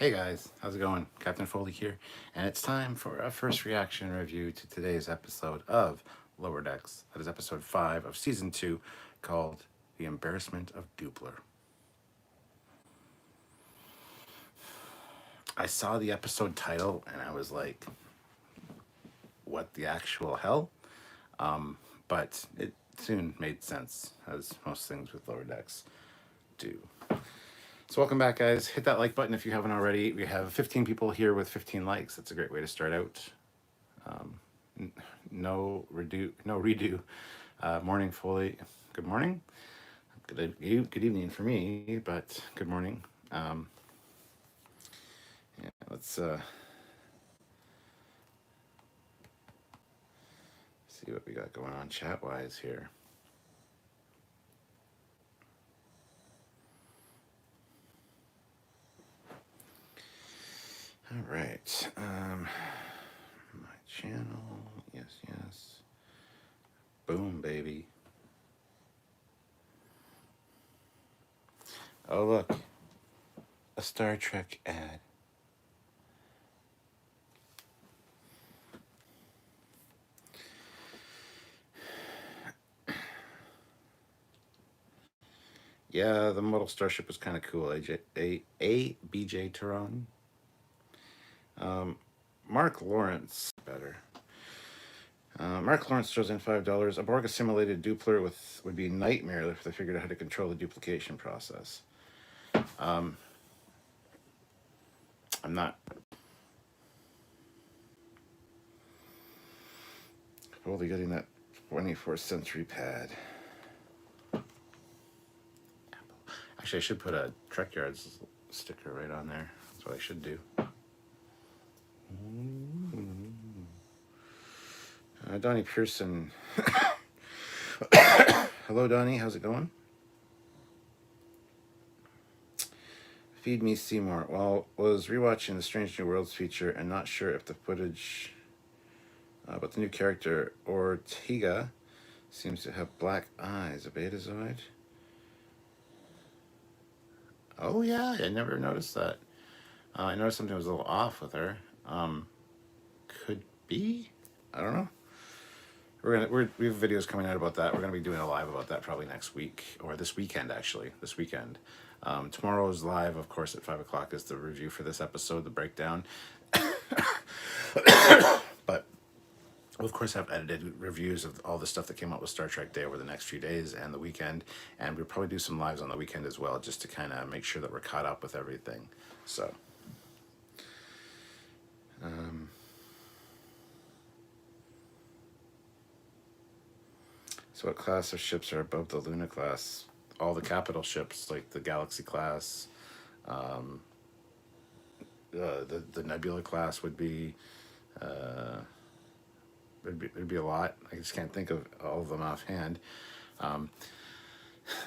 Hey guys, how's it going? Captain Foley here, and it's time for a first reaction review to today's episode of Lower Decks. That is episode 5 of season 2, called The Embarrassment of Doopler. I saw the episode title and I was like, what the actual hell? But it soon made sense, as most things with Lower Decks do. So welcome back, guys. Hit that like button if you haven't already. We have 15 people here with 15 likes. That's a great way to start out. No redo. Morning, Foley. Good morning. Good evening for me, but good morning. Yeah, let's see what we got going on chat-wise here. All right. My channel. Yes. Boom, baby. Oh, look. A Star Trek ad. Yeah, the model starship was kind of cool. BJ Tehran. Mark Lawrence, better. Mark Lawrence throws in $5. A Borg assimilated Doopler would be a nightmare if they figured out how to control the duplication process. I'm not totally getting that 24th century pad. Actually, I should put a Trekyards sticker right on there. That's what I should do. Donnie Pearson. Hello, Donnie. How's it going? Feed Me Seymour. Well, was rewatching the Strange New Worlds feature and not sure if the footage about the new character Ortega seems to have black eyes. A Betazoid? Oh yeah, I never noticed that. I noticed something was a little off with her. Could be. I don't know. We have videos coming out about that. We're gonna be doing a live about that probably next week or this weekend. Actually, this weekend. Tomorrow's live, of course, at 5 o'clock is the review for this episode, the breakdown. But we'll, of course, have edited reviews of all the stuff that came out with Star Trek Day over the next few days and the weekend, and we'll probably do some lives on the weekend as well, just to kind of make sure that we're caught up with everything. So. So what class of ships are above the Luna class? All the capital ships, like the Galaxy class, the Nebula class would be, there'd be a lot. I just can't think of all of them offhand. That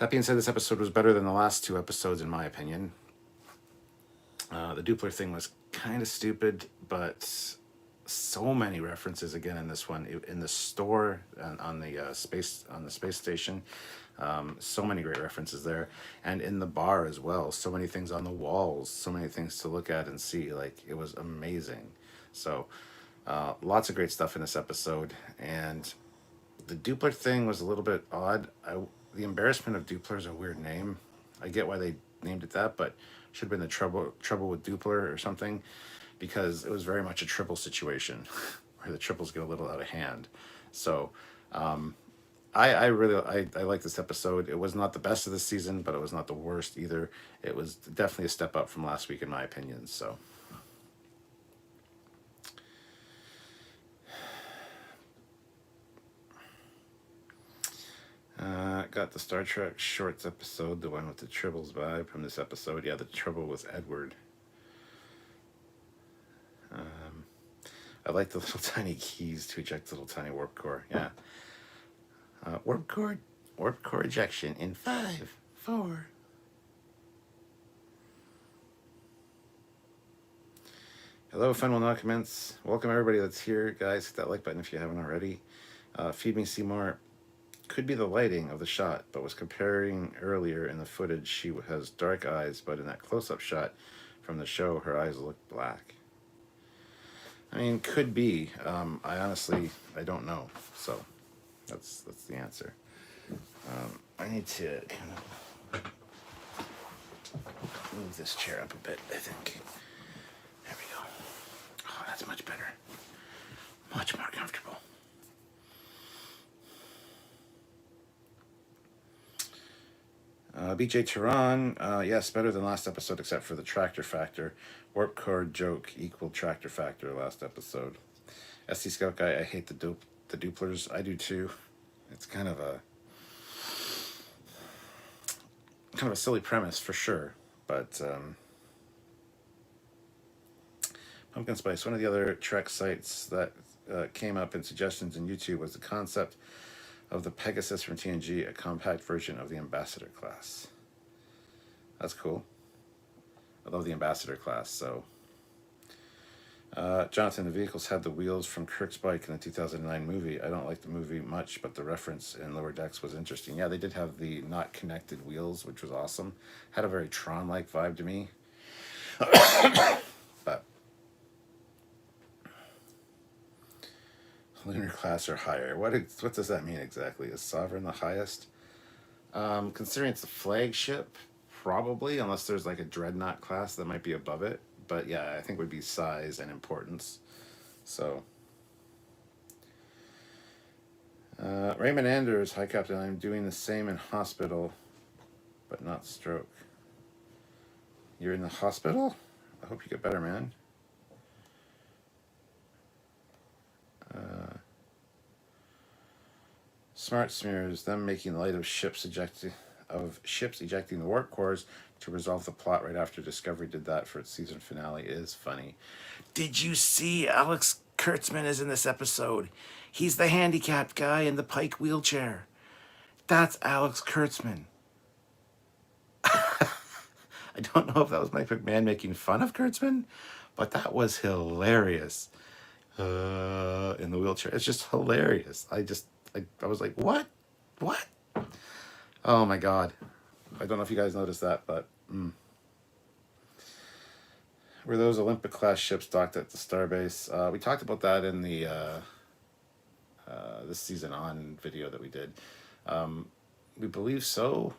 being said, this episode was better than the last two episodes, in my opinion. The Doopler thing was kind of stupid, but so many references again in this one, in the store and on the space station. So many great references there, and in the bar as well. So many things on the walls, so many things to look at and see. Like, it was amazing. So lots of great stuff in this episode, and the Doopler thing was a little bit odd. The Embarrassment of Dooplers is a weird name. I get why they named it that, but should have been the trouble with Doopler or something, because it was very much a triple situation where the triples get a little out of hand. So I really like this episode. It was not the best of the season, but it was not the worst either. It was definitely a step up from last week, in my opinion. So got the Star Trek Shorts episode, the one with the Tribbles vibe from this episode. Yeah, the trouble with Edward. I like the little tiny keys to eject the little tiny warp core. Yeah. Warp core ejection in 5, 4. Hello, fun will now commence. Welcome everybody that's here, guys. Hit that like button if you haven't already. Feed Me Seymour. Could be the lighting of the shot, but was comparing earlier in the footage. She has dark eyes, but in that close-up shot from the show, her eyes look black. I mean, could be. I honestly, I don't know. So that's the answer. I need to kind of move this chair up a bit, I think. There we go. Oh, that's much better. Much more comfortable. BJ Tehran, yes, better than last episode except for the tractor factor. Warp core joke equal tractor factor last episode. SC Scout guy, I hate the Dooplers. I do too. It's kind of a silly premise for sure, but Pumpkin Spice, one of the other Trek sites that came up in suggestions in YouTube was the concept of the Pegasus from TNG, a compact version of the Ambassador class. That's cool. I love the Ambassador class. So, Jonathan, the vehicles had the wheels from Kirk's bike in the 2009 movie. I don't like the movie much, but the reference in Lower Decks was interesting. Yeah, they did have the not connected wheels, which was awesome. Had a very Tron-like vibe to me. But lunar class or higher. What does that mean exactly? Is Sovereign the highest? Considering it's the flagship, probably, unless there's like a Dreadnought class that might be above it. But yeah, I think it would be size and importance. So, Raymond Anders, hi Captain, I'm doing the same in hospital, but not stroke. You're in the hospital? I hope you get better, man. Smart smears, them making light of ships ejecting the warp cores to resolve the plot right after Discovery did that for its season finale is funny. Did you see Alex Kurtzman is in this episode? He's the handicapped guy in the Pike wheelchair. That's Alex Kurtzman. I don't know if that was Mike McMahon making fun of Kurtzman, but that was hilarious. In the wheelchair. It's just hilarious. I was like, what? Oh my God. I don't know if you guys noticed that, but were those Olympic class ships docked at the Starbase? We talked about that in the this season on video that we did. We believe so.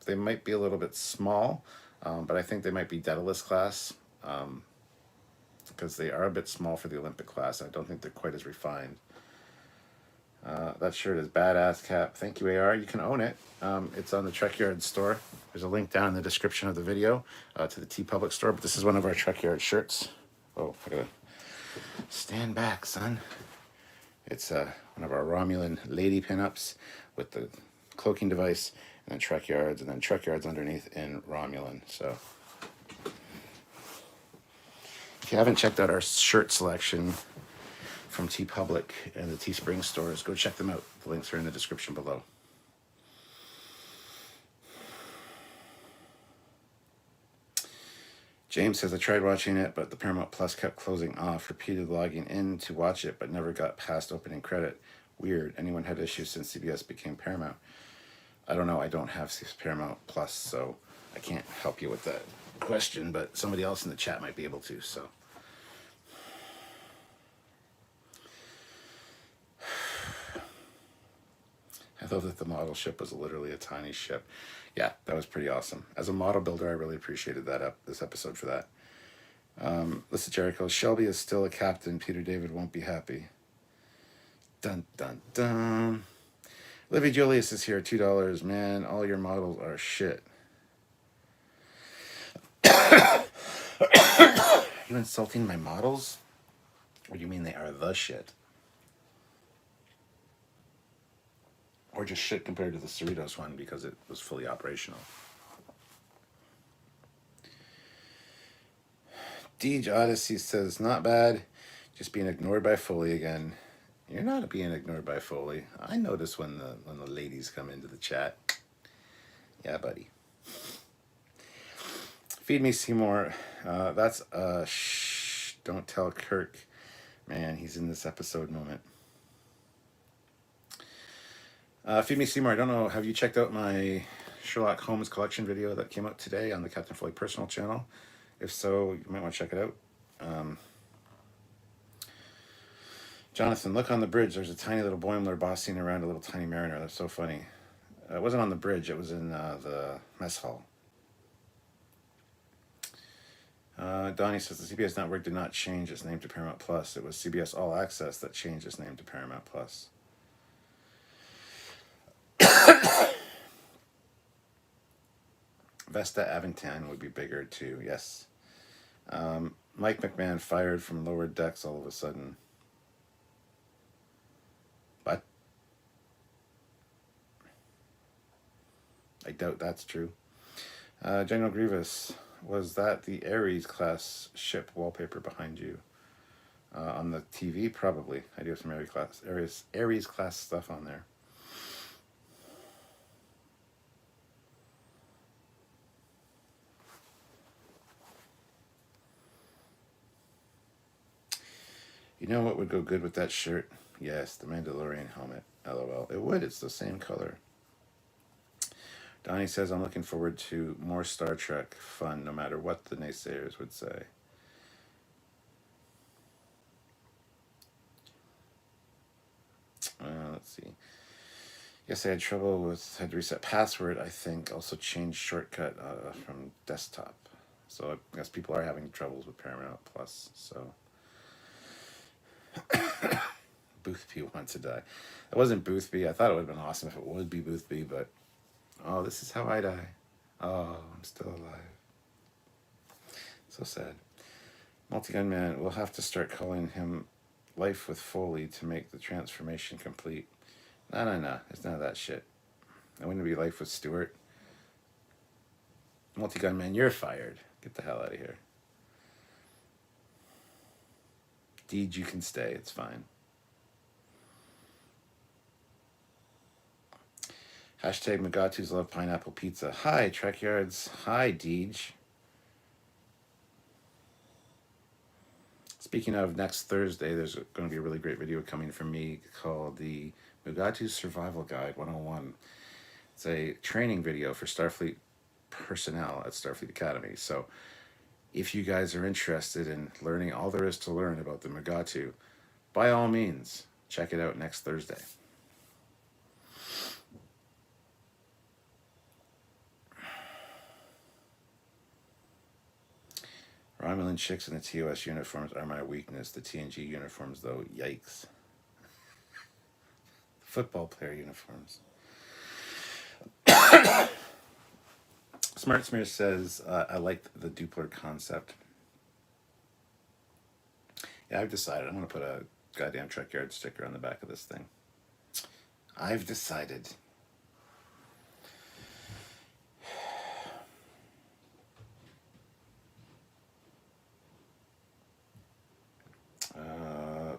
They might be a little bit small, but I think they might be Daedalus class, because they are a bit small for the Olympic class. I don't think they're quite as refined. That shirt is badass, Cap. Thank you, AR. You can own it. It's on the Trekyards store. There's a link down in the description of the video to the TeePublic store. But this is one of our Trekyards shirts. Oh, I gotta stand back, son. It's one of our Romulan lady pinups with the cloaking device, and then Trekyards underneath in Romulan. So if you haven't checked out our shirt selection from TeePublic and the Teespring stores, go check them out. The links are in the description below. James says, I tried watching it, but the Paramount Plus kept closing off. Repeated logging in to watch it, but never got past opening credit. Weird. Anyone had issues since CBS became Paramount? I don't know. I don't have Paramount Plus, so I can't help you with that question, but somebody else in the chat might be able to, so. I love that the model ship was literally a tiny ship. Yeah, that was pretty awesome. As a model builder, I really appreciated this episode for that. Listen, Jericho, Shelby is still a captain. Peter David won't be happy. Dun, dun, dun. Livy Julius is here, $2. Man, all your models are shit. Are you insulting my models? Or do you mean they are the shit? Or just shit compared to the Cerritos one because it was fully operational. Deej Odyssey says, not bad, just being ignored by Foley again. You're not being ignored by Foley. I notice when the ladies come into the chat. Yeah, buddy. Feed me Seymour. That's a shh, don't tell Kirk. Man, he's in this episode moment. Feed me Seymour, I don't know, have you checked out my Sherlock Holmes collection video that came out today on the Captain Foley personal channel? If so, you might want to check it out. Um, Jonathan, look on the bridge. There's a tiny little Boimler bossing around a little tiny mariner. That's so funny. It wasn't on the bridge. It was in the mess hall. Donnie says the CBS network did not change its name to Paramount Plus. It was CBS All Access that changed its name to Paramount Plus. Vesta Aventine would be bigger too. Yes. Mike McMahon fired from Lower Decks all of a sudden. But I doubt that's true. General Grievous, was that the Ares class ship wallpaper behind you? On the TV, probably. I do have some Ares class stuff on there. You know what would go good with that shirt? Yes, the Mandalorian helmet. LOL. It would. It's the same color. Donnie says, I'm looking forward to more Star Trek fun, no matter what the naysayers would say. Let's see. Yes, I had had to reset password, I think. Also changed shortcut from desktop. So I guess people are having troubles with Paramount Plus. So Boothby wants to die. It wasn't Boothby. I thought it would have been awesome if it would be Boothby, but oh, this is how I die. Oh, I'm still alive. So sad. Multi-Gun Man, we'll have to start calling him Life with Foley to make the transformation complete. No. It's none of that shit. I wouldn't be Life with Stewart. Multi-Gun Man, you're fired. Get the hell out of here. Deej, you can stay. It's fine. Hashtag Magatus love pineapple pizza. Hi, Trekyards. Hi, Deej. Speaking of next Thursday, there's going to be a really great video coming from me called the Mugatu Survival Guide 101. It's a training video for Starfleet personnel at Starfleet Academy. So if you guys are interested in learning all there is to learn about the Mugatu, by all means, check it out next Thursday. Romulan chicks in the TOS uniforms are my weakness. The TNG uniforms, though, yikes. Football player uniforms. Smart Smear says, I like the Doopler concept. Yeah, I've decided. I'm going to put a goddamn Trekyard sticker on the back of this thing. I've decided.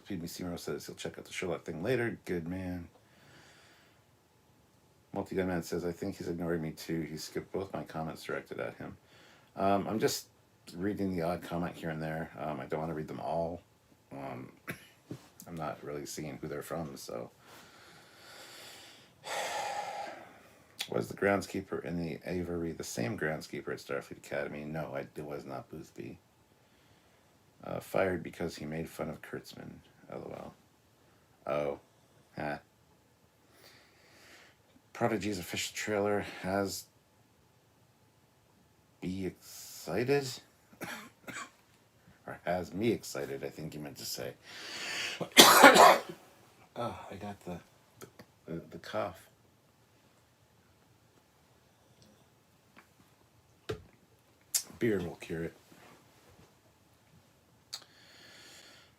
Feed Me Seymour says he'll check out the Sherlock thing later. Good man. Multi-Gun Man says, I think he's ignoring me too. He skipped both my comments directed at him. I'm just reading the odd comment here and there. I don't want to read them all. I'm not really seeing who they're from, so. Was the groundskeeper in the Avery the same groundskeeper at Starfleet Academy? No, it was not Boothby. Fired because he made fun of Kurtzman. LOL. Oh. Huh. Prodigy's official trailer has Be Excited? Or has me excited, I think you meant to say. Oh, I got the cough. Beer will cure it.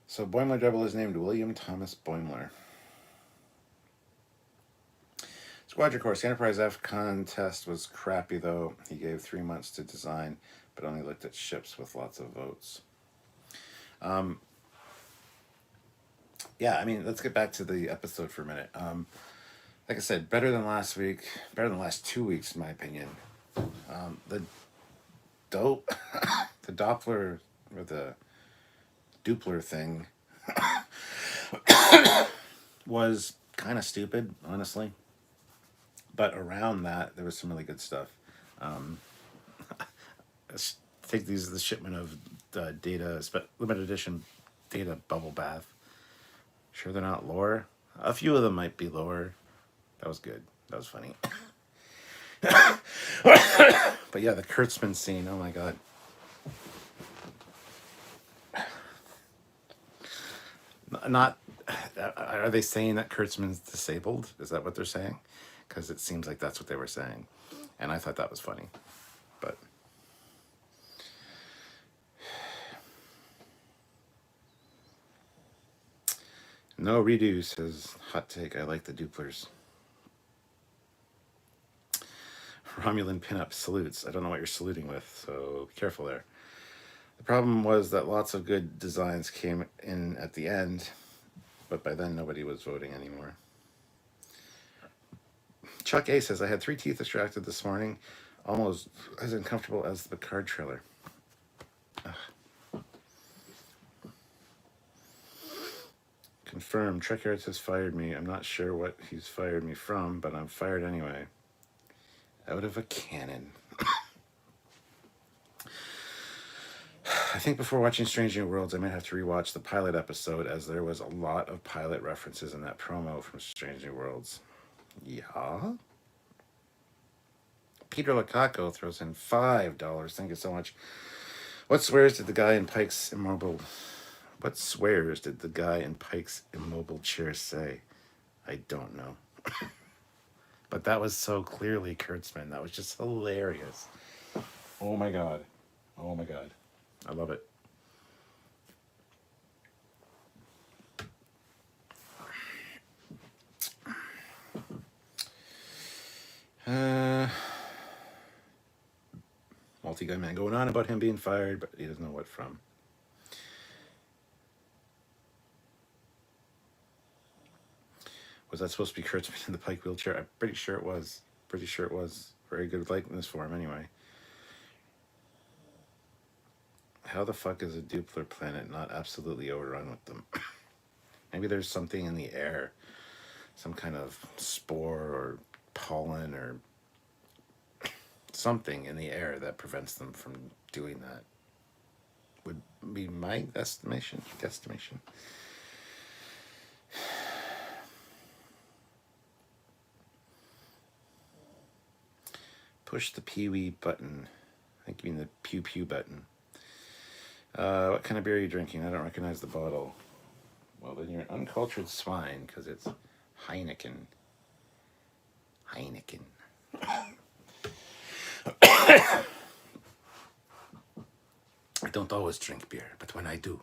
So Boimler Double is named William Thomas Boimler. Squadron Course Enterprise F contest was crappy though. He gave 3 months to design, but only looked at ships with lots of votes. Yeah, I mean, let's get back to the episode for a minute. Like I said, better than last week, better than the last 2 weeks, in my opinion. The Doppler, or the Doopler thing was kind of stupid, honestly. But around that, there was some really good stuff. take these as the shipment of Data limited edition Data bubble bath. Sure, they're not lore. A few of them might be lore. That was good. That was funny. But yeah, the Kurtzman scene. Oh my god. Not. Are they saying that Kurtzman's disabled? Is that what they're saying? Because it seems like that's what they were saying, and I thought that was funny. But no redo, says hot take. I like the Dooplers. Romulan pinup salutes. I don't know what you're saluting with, so be careful there. The problem was that lots of good designs came in at the end, but by then nobody was voting anymore. Chuck A says, I had 3 teeth extracted this morning, almost as uncomfortable as the Picard trailer. Ugh. Confirmed, Trekyards has fired me. I'm not sure what he's fired me from, but I'm fired anyway. Out of a cannon. I think before watching Strange New Worlds, I might have to rewatch the pilot episode, as there was a lot of pilot references in that promo from Strange New Worlds. Yeah? Peter Lukaku throws in $5. Thank you so much. What swears did the guy in Pike's immobile chair say? I don't know. But that was so clearly Kurtzman. That was just hilarious. Oh my god. Oh my god. I love it. Multi-guy man going on about him being fired, but he doesn't know what from. Was that supposed to be Kurtzman in the Pike wheelchair? I'm pretty sure it was. Very good likeness for him anyway. How the fuck is a Doopler planet not absolutely overrun with them? Maybe there's something in the air. Some kind of spore or pollen or something in the air that prevents them from doing that. Would be my guesstimation. Push the pee-wee button. I think you mean the pew-pew button. What kind of beer are you drinking? I don't recognize the bottle. Well, then you're an uncultured swine, because it's Heineken. I don't always drink beer, but when I do,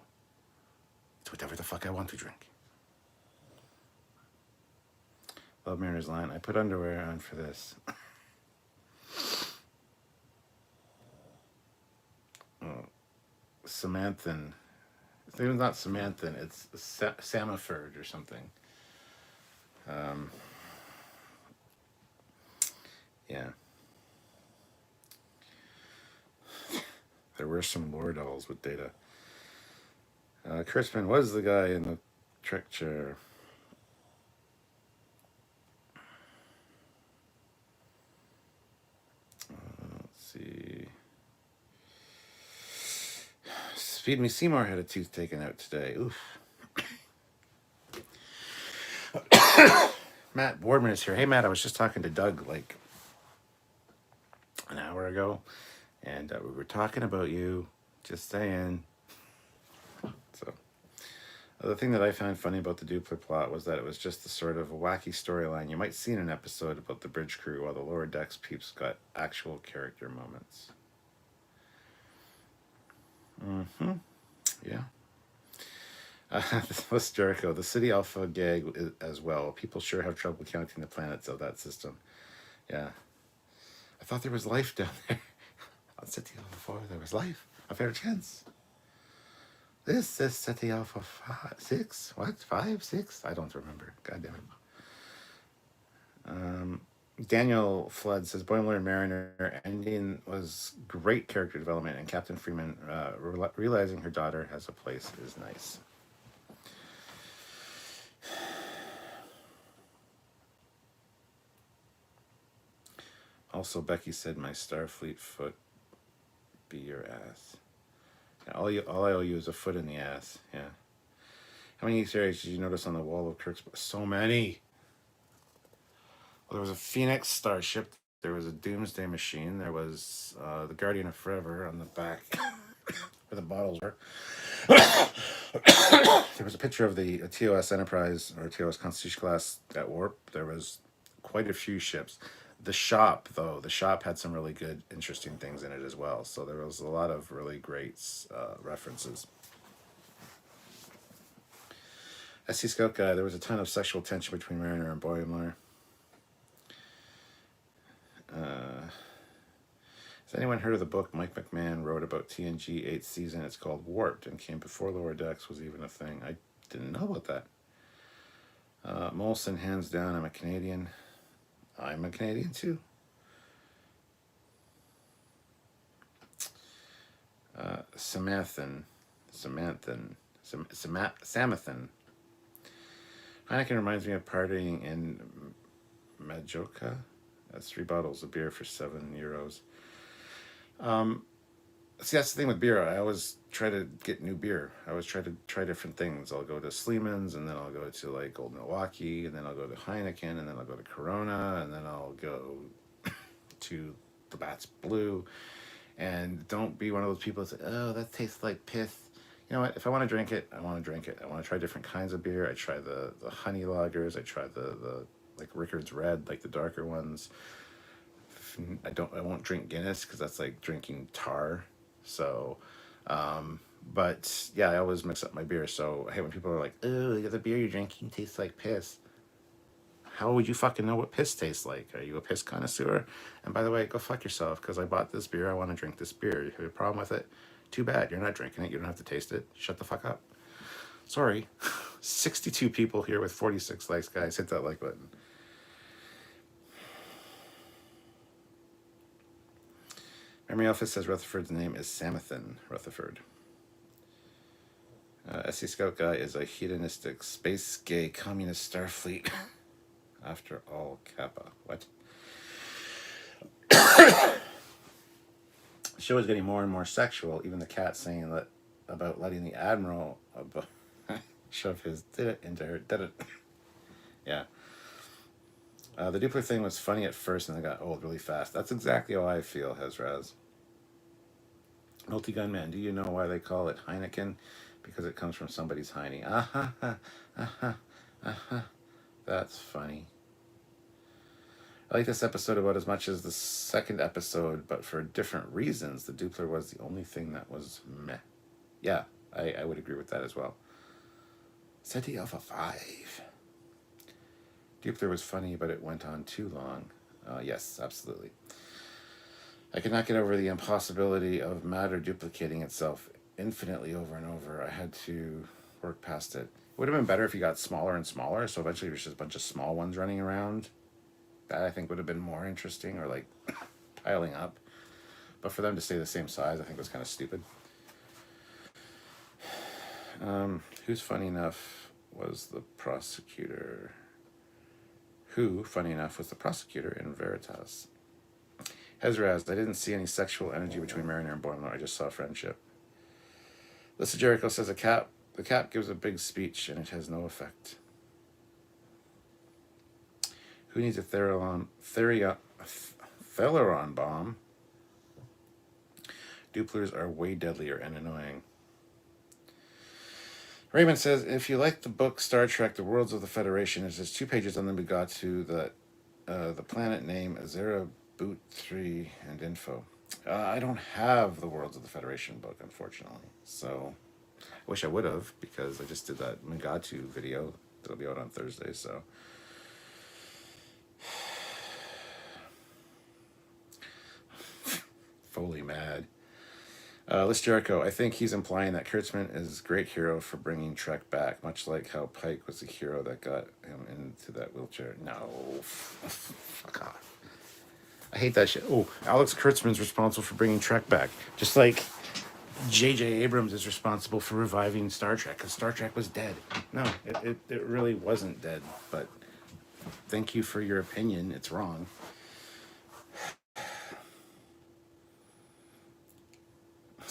it's whatever the fuck I want to drink. Love Mariner's line. I put underwear on for this. Samanthan. His name is not Samanthan. It's Samiford or something. Yeah. There were some lore dolls with Data. Kurtzman was the guy in the Trek chair. Let's see. Speed Me Seymour had a tooth taken out today. Oof. Matt Boardman is here. Hey, Matt, I was just talking to Doug like an hour ago, and we were talking about you. Just saying. So, the thing that I found funny about the Doopler plot was that it was just the sort of a wacky storyline you might see in an episode about the bridge crew, while the lower decks peeps got actual character moments. Yeah. This Jericho, the City Alpha gag as well. People sure have trouble counting the planets of that system. Yeah. I thought there was life down there. On City Alpha 4, there was life. A fair chance. This is City Alpha 6? What? 5? 6? I don't remember. God damn it. Daniel Flood says, Boimler and Mariner ending was great character development, and Captain Freeman realizing her daughter has a place is nice. Also, Becky said my Starfleet foot be your ass. Yeah, all I owe you is a foot in the ass. Yeah. How many Easter eggs did you notice on the wall of Kirk's book? So many. Well, there was a Phoenix starship. There was a Doomsday machine. There was the Guardian of Forever on the back, where the bottles were. There was a picture of the TOS Enterprise or TOS Constitution class at warp. There was quite a few ships. The shop, though, the shop had some really good, interesting things in it as well. So there was a lot of really great references. SC Scout Guy, there was a ton of sexual tension between Mariner and Boimler. Has anyone heard of the book Mike McMahon wrote about TNG 8th season? It's called Warped and came before Lower Decks was even a thing. I didn't know about that. Molson, hands down, I'm a Canadian. I'm a Canadian too. Samathan. Heineken reminds me of partying in Majorca. That's 3 bottles of beer for €7. See, that's the thing with beer. I always try to get new beer. I always try to try different things. I'll go to Sleeman's, and then I'll go to like Old Milwaukee, and then I'll go to Heineken, and then I'll go to Corona, and then I'll go to the Bat's Blue. And don't be one of those people that say, oh, that tastes like piss. You know what? If I want to drink it, I want to drink it. I want to try different kinds of beer. I try the honey lagers. I try the like Rickard's Red, like the darker ones. I won't drink Guinness because that's like drinking tar. So, but yeah, I always mix up my beer. So I hate when people are like, oh, the beer you're drinking tastes like piss. How would you fucking know what piss tastes like? Are you a piss connoisseur? And by the way, go fuck yourself because I bought this beer. I want to drink this beer. You have a problem with it? Too bad. You're not drinking it. You don't have to taste it. Shut the fuck up. Sorry. 62 people here with 46 likes, guys. Hit that like button. Memory Office says Rutherford's name is Samathan Rutherford. SC Scout Guy is a hedonistic, space gay, communist Starfleet. After all, Kappa. What? The show is getting more and more sexual. Even the cat saying that about letting the Admiral shove his did it into her. Did it? Yeah. The Doopler thing was funny at first and then got old really fast. That's exactly how I feel, Hezraz. Multi-Gunman, do you know why they call it Heineken? Because it comes from somebody's hiney. That's funny. I like this episode about as much as the second episode, but for different reasons. The Doopler was the only thing that was meh. Yeah, I would agree with that as well. City of a 5. Doopler was funny, but it went on too long. Yes, absolutely. I could not get over the impossibility of matter duplicating itself infinitely over and over. I had to work past it. It would have been better if you got smaller and smaller, so eventually there's just a bunch of small ones running around. That I think would have been more interesting, or like piling up. But for them to stay the same size, I think was kind of stupid. Who's funny enough was the prosecutor? Who, funny enough, was the prosecutor in Veritas? Hezraz, I didn't see any sexual energy between Mariner and Boimler. I just saw friendship. Lisa Jericho says the cap gives a big speech and it has no effect. Who needs a Theleron bomb? Dooplers are way deadlier and annoying. Raymond says, if you like the book Star Trek, The Worlds of the Federation, there's just 2 pages on them we got to the planet name, Azera Boot 3 and info. I don't have the Worlds of the Federation book, unfortunately. So I wish I would have, because I just did that Mugatu video that'll be out on Thursday. So Foley mad. Liz Jericho, I think he's implying that Kurtzman is a great hero for bringing Trek back, much like how Pike was the hero that got him into that wheelchair. No, fuck off. I hate that shit. Oh, Alex Kurtzman's responsible for bringing Trek back. Just like J.J. Abrams is responsible for reviving Star Trek, because Star Trek was dead. No, it really wasn't dead, but thank you for your opinion. It's wrong.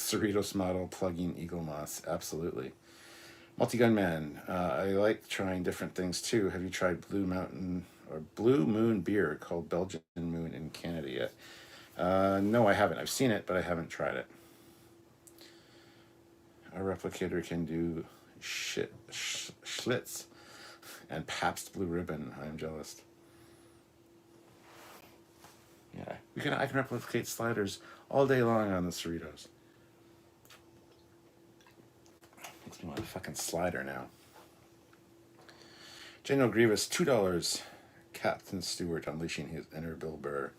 Cerritos model plug-in Eagle Moss. Absolutely. Multi-Gun Man. I like trying different things too. Have you tried Blue Moon beer called Belgian Moon in Canada yet? No, I haven't. I've seen it, but I haven't tried it. Our replicator can do Schlitz and Pabst Blue Ribbon. I'm jealous. Yeah, I can replicate sliders all day long on the Cerritos. Makes me want a fucking slider now. General Grievous, $2. Captain Stewart unleashing his inner Bill Burr.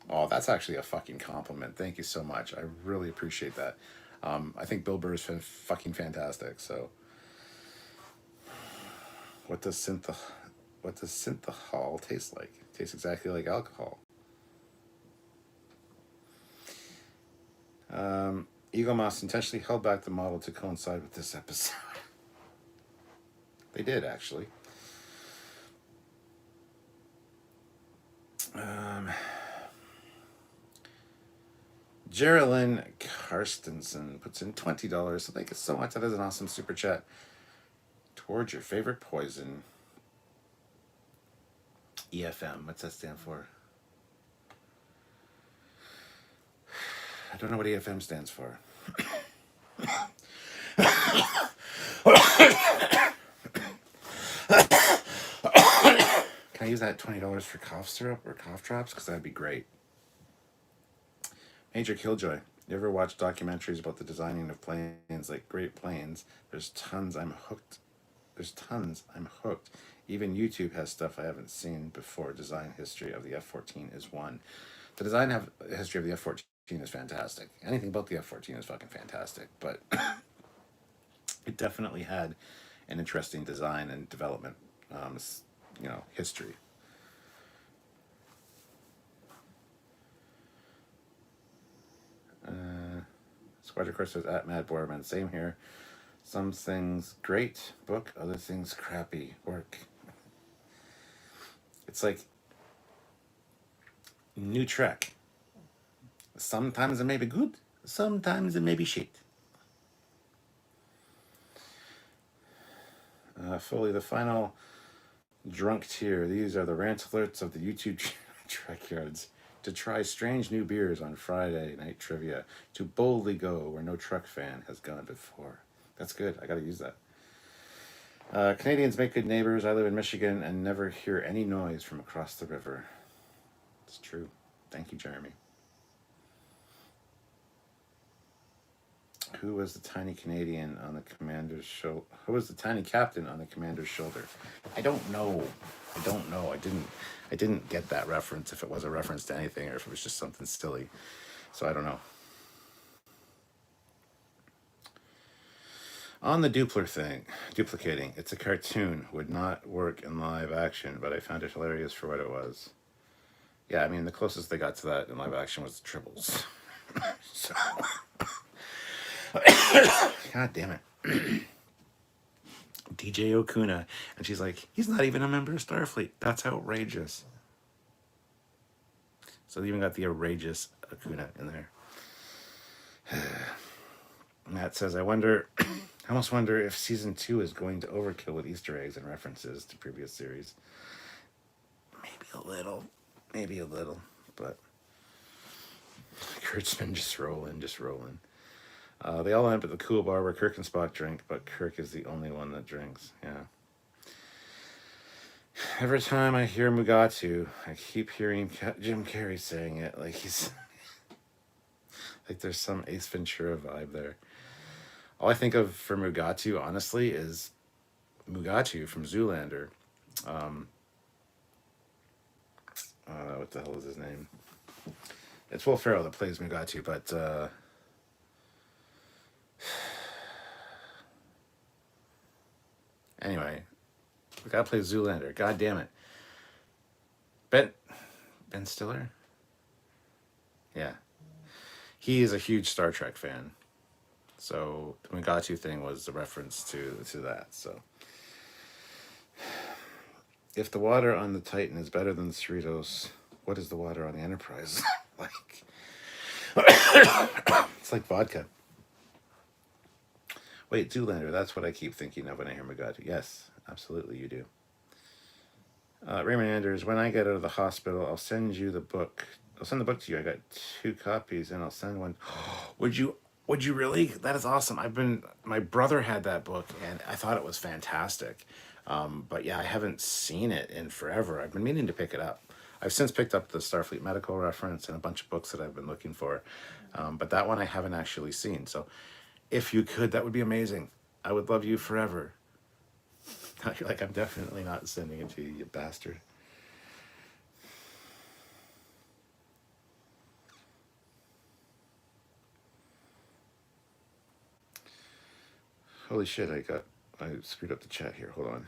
Oh, that's actually a fucking compliment. Thank you so much. I really appreciate that. I think Bill Burr is fucking fantastic. So, what does synthahol taste like? It tastes exactly like alcohol. Eagle Moss intentionally held back the model to coincide with this episode. They did, actually. Geraldine Karstensen puts in $20. So thank you so much. That is an awesome super chat. Towards your favorite poison. EFM. What's that stand for? I don't know what EFM stands for. Can I use that $20 for cough syrup or cough drops? Because that'd be great. Major Killjoy. You ever watch documentaries about the designing of planes like Great Planes? There's tons. I'm hooked. Even YouTube has stuff I haven't seen before. Design history of the F-14 is one. The design history of the F-14 is fantastic. Anything about the F-14 is fucking fantastic. But it definitely had an interesting design and development, history. Squadron Course says at Mad Borman. Same here. Some things great book, other things crappy work. It's like new Trek. Sometimes it may be good, sometimes it may be shit. Foley, the final drunk tier. These are the rant alerts of the YouTube Trekyards. To try strange new beers on Friday night trivia. To boldly go where no truck fan has gone before. That's good. I gotta use that. Canadians make good neighbors. I live in Michigan and never hear any noise from across the river. It's true. Thank you, Jeremy. Who was the tiny Canadian on the commander's shoulder? Who was the tiny captain on the commander's shoulder? I don't know. I didn't get that reference, if it was a reference to anything or if it was just something silly. So I don't know. On the Doopler thing, duplicating, it's a cartoon, would not work in live action, but I found it hilarious for what it was. Yeah, I mean, the closest they got to that in live action was the Tribbles. So, God damn it. DJ Okuna, and she's like, he's not even a member of Starfleet. That's outrageous. So they even got the outrageous Okuna in there. Matt says, I almost wonder if season 2 is going to overkill with Easter eggs and references to previous series. Maybe a little, but Kurtzman just rolling. They all end up at the cool bar where Kirk and Spock drink, but Kirk is the only one that drinks. Yeah. Every time I hear Mugatu, I keep hearing Jim Carrey saying it like he's like there's some Ace Ventura vibe there. All I think of for Mugatu, honestly, is Mugatu from Zoolander. What the hell is his name? It's Will Ferrell that plays Mugatu, but anyway, the guy plays Zoolander. God damn it. Ben Stiller? Yeah. He is a huge Star Trek fan. So the Mugatu thing was a reference to that. So if the water on the Titan is better than the Cerritos, what is the water on the Enterprise like? It's like vodka. Wait, Zoolander, that's what I keep thinking of when I hear Magadi. Yes, absolutely you do. Raymond Anders, when I get out of the hospital, I'll send you the book. I'll send the book to you. I got 2 copies and I'll send one. Would you would you really? That is awesome. My brother had that book and I thought it was fantastic. But yeah, I haven't seen it in forever. I've been meaning to pick it up. I've since picked up the Starfleet Medical reference and a bunch of books that I've been looking for. But that one I haven't actually seen. So if you could, that would be amazing. I would love you forever. You're like, I'm definitely not sending it to you, you bastard. Holy shit, I screwed up the chat here. Hold on.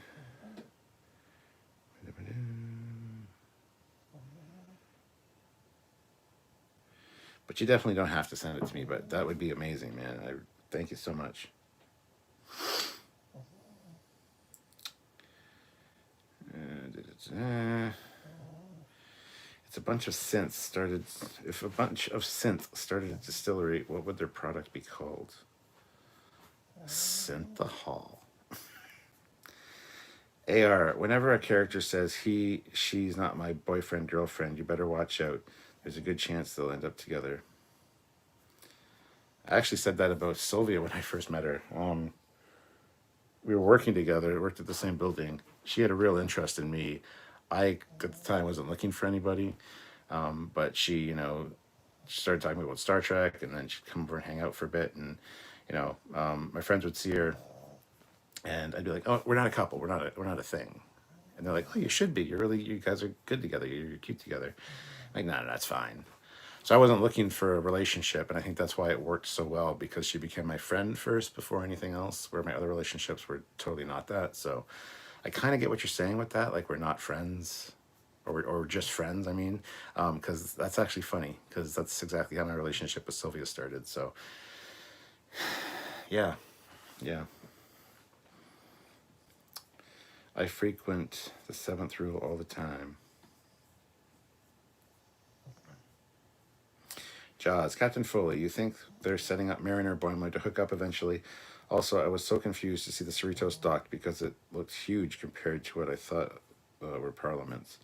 But you definitely don't have to send it to me, but that would be amazing, man. I thank you so much. It's a bunch of synths started. If a bunch of synths started a distillery, what would their product be called? Synthahol. AR, whenever a character says she's not my boyfriend, girlfriend, you better watch out. There's a good chance they'll end up together. I actually said that about Sylvia when I first met her. We were working together, worked at the same building. She had a real interest in me. I, at the time, wasn't looking for anybody. But she started talking about Star Trek, and then she'd come over and hang out for a bit. And, my friends would see her, and I'd be like, "Oh, we're not a couple. We're not a thing." And they're like, "Oh, you should be. You guys are good together. You're cute together." I'm like, no, that's fine. So I wasn't looking for a relationship, and I think that's why it worked so well, because she became my friend first before anything else, where my other relationships were totally not that. So I kind of get what you're saying with that, like we're not friends, or just friends, I mean, because that's actually funny, because that's exactly how my relationship with Sylvia started. So yeah. I frequent the 7th rule all the time. Jaws, Captain Foley, you think they're setting up Mariner Boimler to hook up eventually? Also, I was so confused to see the Cerritos docked because it looked huge compared to what I thought were Parliaments.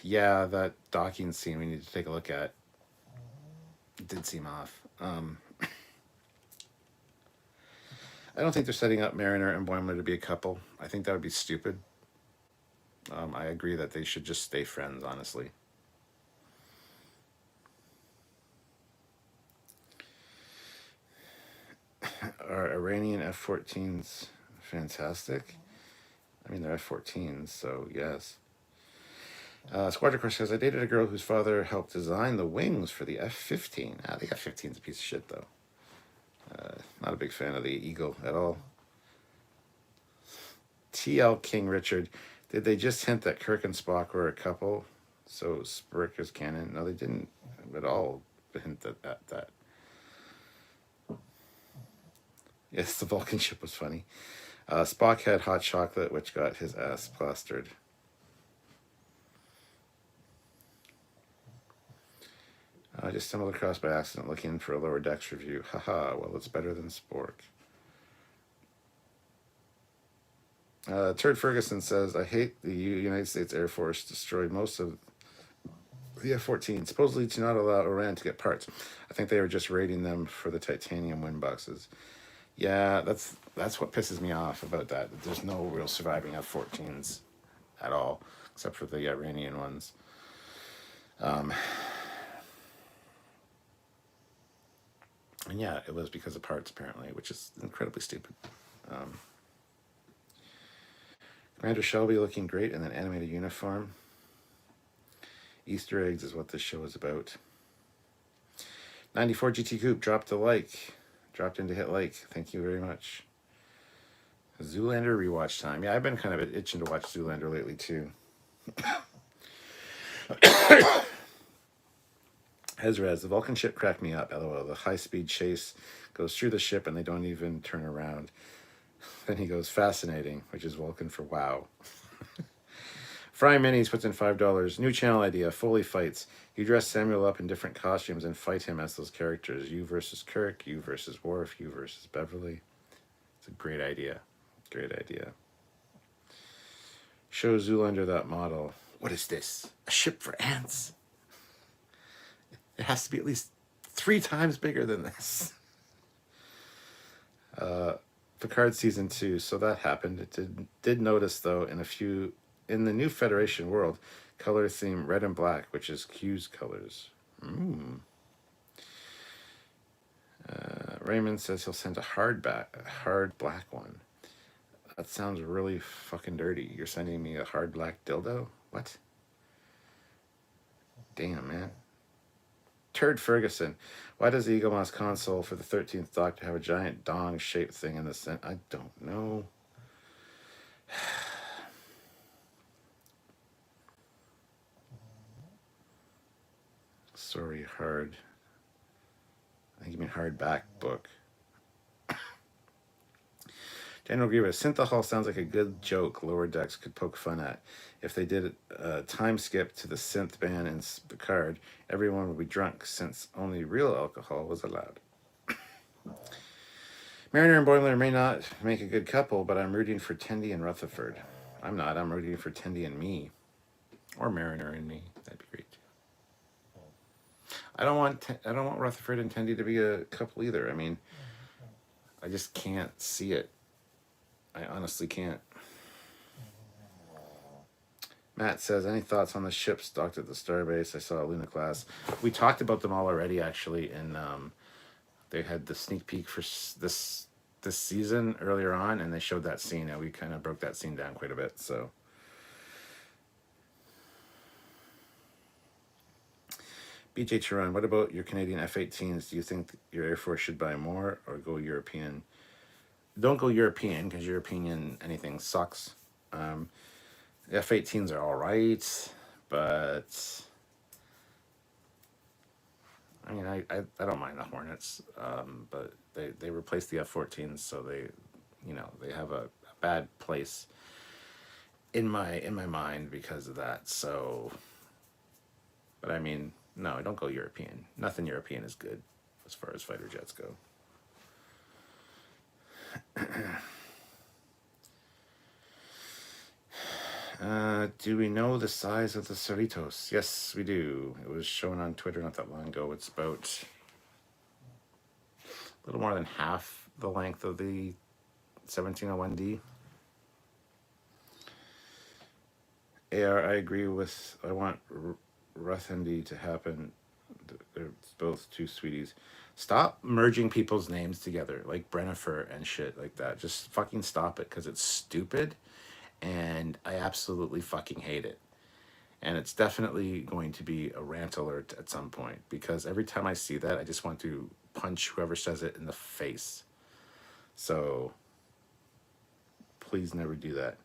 Yeah, that docking scene we need to take a look at. It did seem off. I don't think they're setting up Mariner and Boimler to be a couple. I think that would be stupid. I agree that they should just stay friends, honestly. Are Iranian F-14s fantastic? I mean, they're F-14s, so yes. Squadron Crush says, I dated a girl whose father helped design the wings for the F-15. The F-15's a piece of shit, though. Not a big fan of the Eagle at all. TL King Richard, did they just hint that Kirk and Spock were a couple? So Spurk is canon? No, they didn't at all hint at that. Yes, the Vulcan ship was funny. Spock had hot chocolate, which got his ass plastered. I just stumbled across by accident looking for a Lower Decks review. Haha, well, it's better than Spork. Turd Ferguson says, I hate the United States Air Force destroyed most of the F-14, supposedly to not allow Iran to get parts. I think they were just raiding them for the titanium wind boxes. Yeah, that's what pisses me off about that. There's no real surviving F-14s at all, except for the Iranian ones. And yeah, it was because of parts, apparently, which is incredibly stupid. Commander Shelby looking great in an animated uniform. Easter eggs is what this show is about. 94 GT Coop dropped a like. Dropped in to hit like. Thank you very much. Zoolander rewatch time. Yeah, I've been kind of itching to watch Zoolander lately, too. Hezraz, the Vulcan ship cracked me up. LOL. The high-speed chase goes through the ship and they don't even turn around. Then he goes, fascinating, which is Vulcan for wow. Fry Minis puts in $5. New channel idea. Foley fights. You dress Samuel up in different costumes and fight him as those characters. You versus Kirk. You versus Worf. You versus Beverly. It's a great idea. Great idea. Show Zoolander that model. What is this? A ship for ants? It has to be at least 3 times bigger than this. Picard season 2. So that happened. It did notice though in the new Federation world, color theme red and black, which is Q's colors. Raymond says he'll send a hard black one. That sounds really fucking dirty. You're sending me a hard black dildo? What? Damn, man. Turd Ferguson. Why does the Eaglemoss console for the 13th Doctor have a giant dong-shaped thing in the center? I don't know. Sorry, hard. I think you mean hardback book. General Grievous. Synthahol sounds like a good joke Lower Decks could poke fun at. If they did a time skip to the synth ban in Picard, everyone would be drunk since only real alcohol was allowed. Mariner and Boimler may not make a good couple, but I'm rooting for Tendi and Rutherford. I'm not. I'm rooting for Tendi and me. Or Mariner and me. That'd be great. I don't want Rutherford and Tendi to be a couple either. I mean, I just can't see it. I honestly can't. Matt says, any thoughts on the ships docked at the starbase? I saw a Luna class. We talked about them all already, actually, and they had the sneak peek for this season earlier on, and they showed that scene, and we kind of broke that scene down quite a bit, so. BJ Charan, what about your Canadian F-18s? Do you think your Air Force should buy more or go European? Don't go European, because European anything sucks. F-18s are all right, but I mean, I don't mind the Hornets, but they replaced the F-14s, so they have a bad place in my mind because of that. So, but I mean, no, don't go European. Nothing European is good as far as fighter jets go. Do we know the size of the Cerritos? Yes, we do. It was shown on Twitter not that long ago. It's about a little more than half the length of the 1701D. AR, I agree with, I want Ruthendy to happen. They're both two sweeties. Stop merging people's names together, like Brennifer and shit like that. Just fucking stop it, because it's stupid, and I absolutely fucking hate it. And it's definitely going to be a rant alert at some point, because every time I see that, I just want to punch whoever says it in the face. So, please never do that.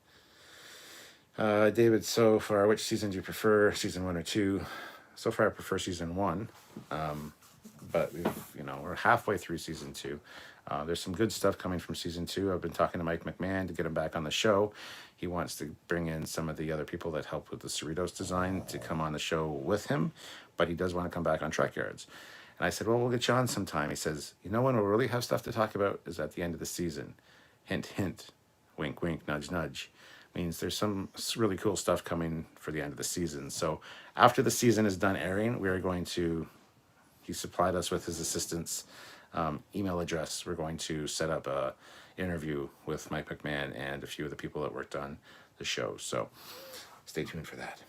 David, so far, which season do you prefer, season 1 or 2? So far, I prefer season 1, but we're halfway through season 2. There's some good stuff coming from season 2. I've been talking to Mike McMahon to get him back on the show. He wants to bring in some of the other people that helped with the Cerritos design to come on the show with him, but he does want to come back on Trekyards. And I said, well, we'll get you on sometime. He says, when we'll really have stuff to talk about is at the end of the season. Hint, hint, wink, wink, nudge, nudge. Means there's some really cool stuff coming for the end of the season. So after the season is done airing, we are going to, he supplied us with his assistant's email address. We're going to set up a interview with Mike McMahon and a few of the people that worked on the show. So stay tuned for that.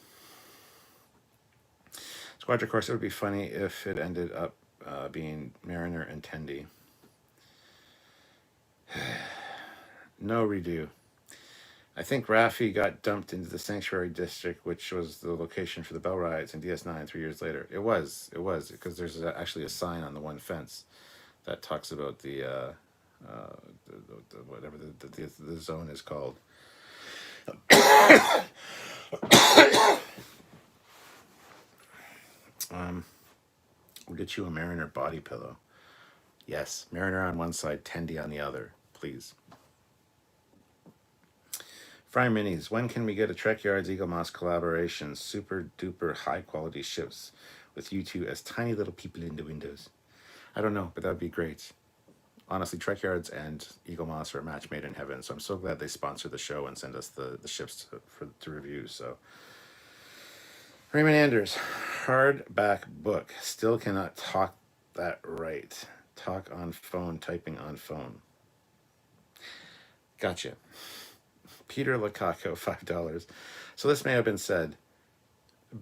Squadron Course, it would be funny if it ended up being Mariner and Tendi. No redo. I think Raffi got dumped into the Sanctuary District, which was the location for the Bell Riots in DS9 3 years later. It was, because there's actually a sign on the one fence that talks about the whatever the zone is called. We'll get you a Mariner body pillow. Yes, Mariner on one side, Tendi on the other, please. Fry Minis, when can we get a Trekyards Eagle Moss collaboration? Super duper high quality ships with you two as tiny little people in the windows. I don't know, but that would be great. Honestly, Trekyards and Eagle Moss are a match made in heaven, so I'm so glad they sponsor the show and send us the ships to review. So, Raymond Anders, hardback book. Still cannot talk that right. Talk on phone, typing on phone. Gotcha. Peter Lacaco, $5. So this may have been said,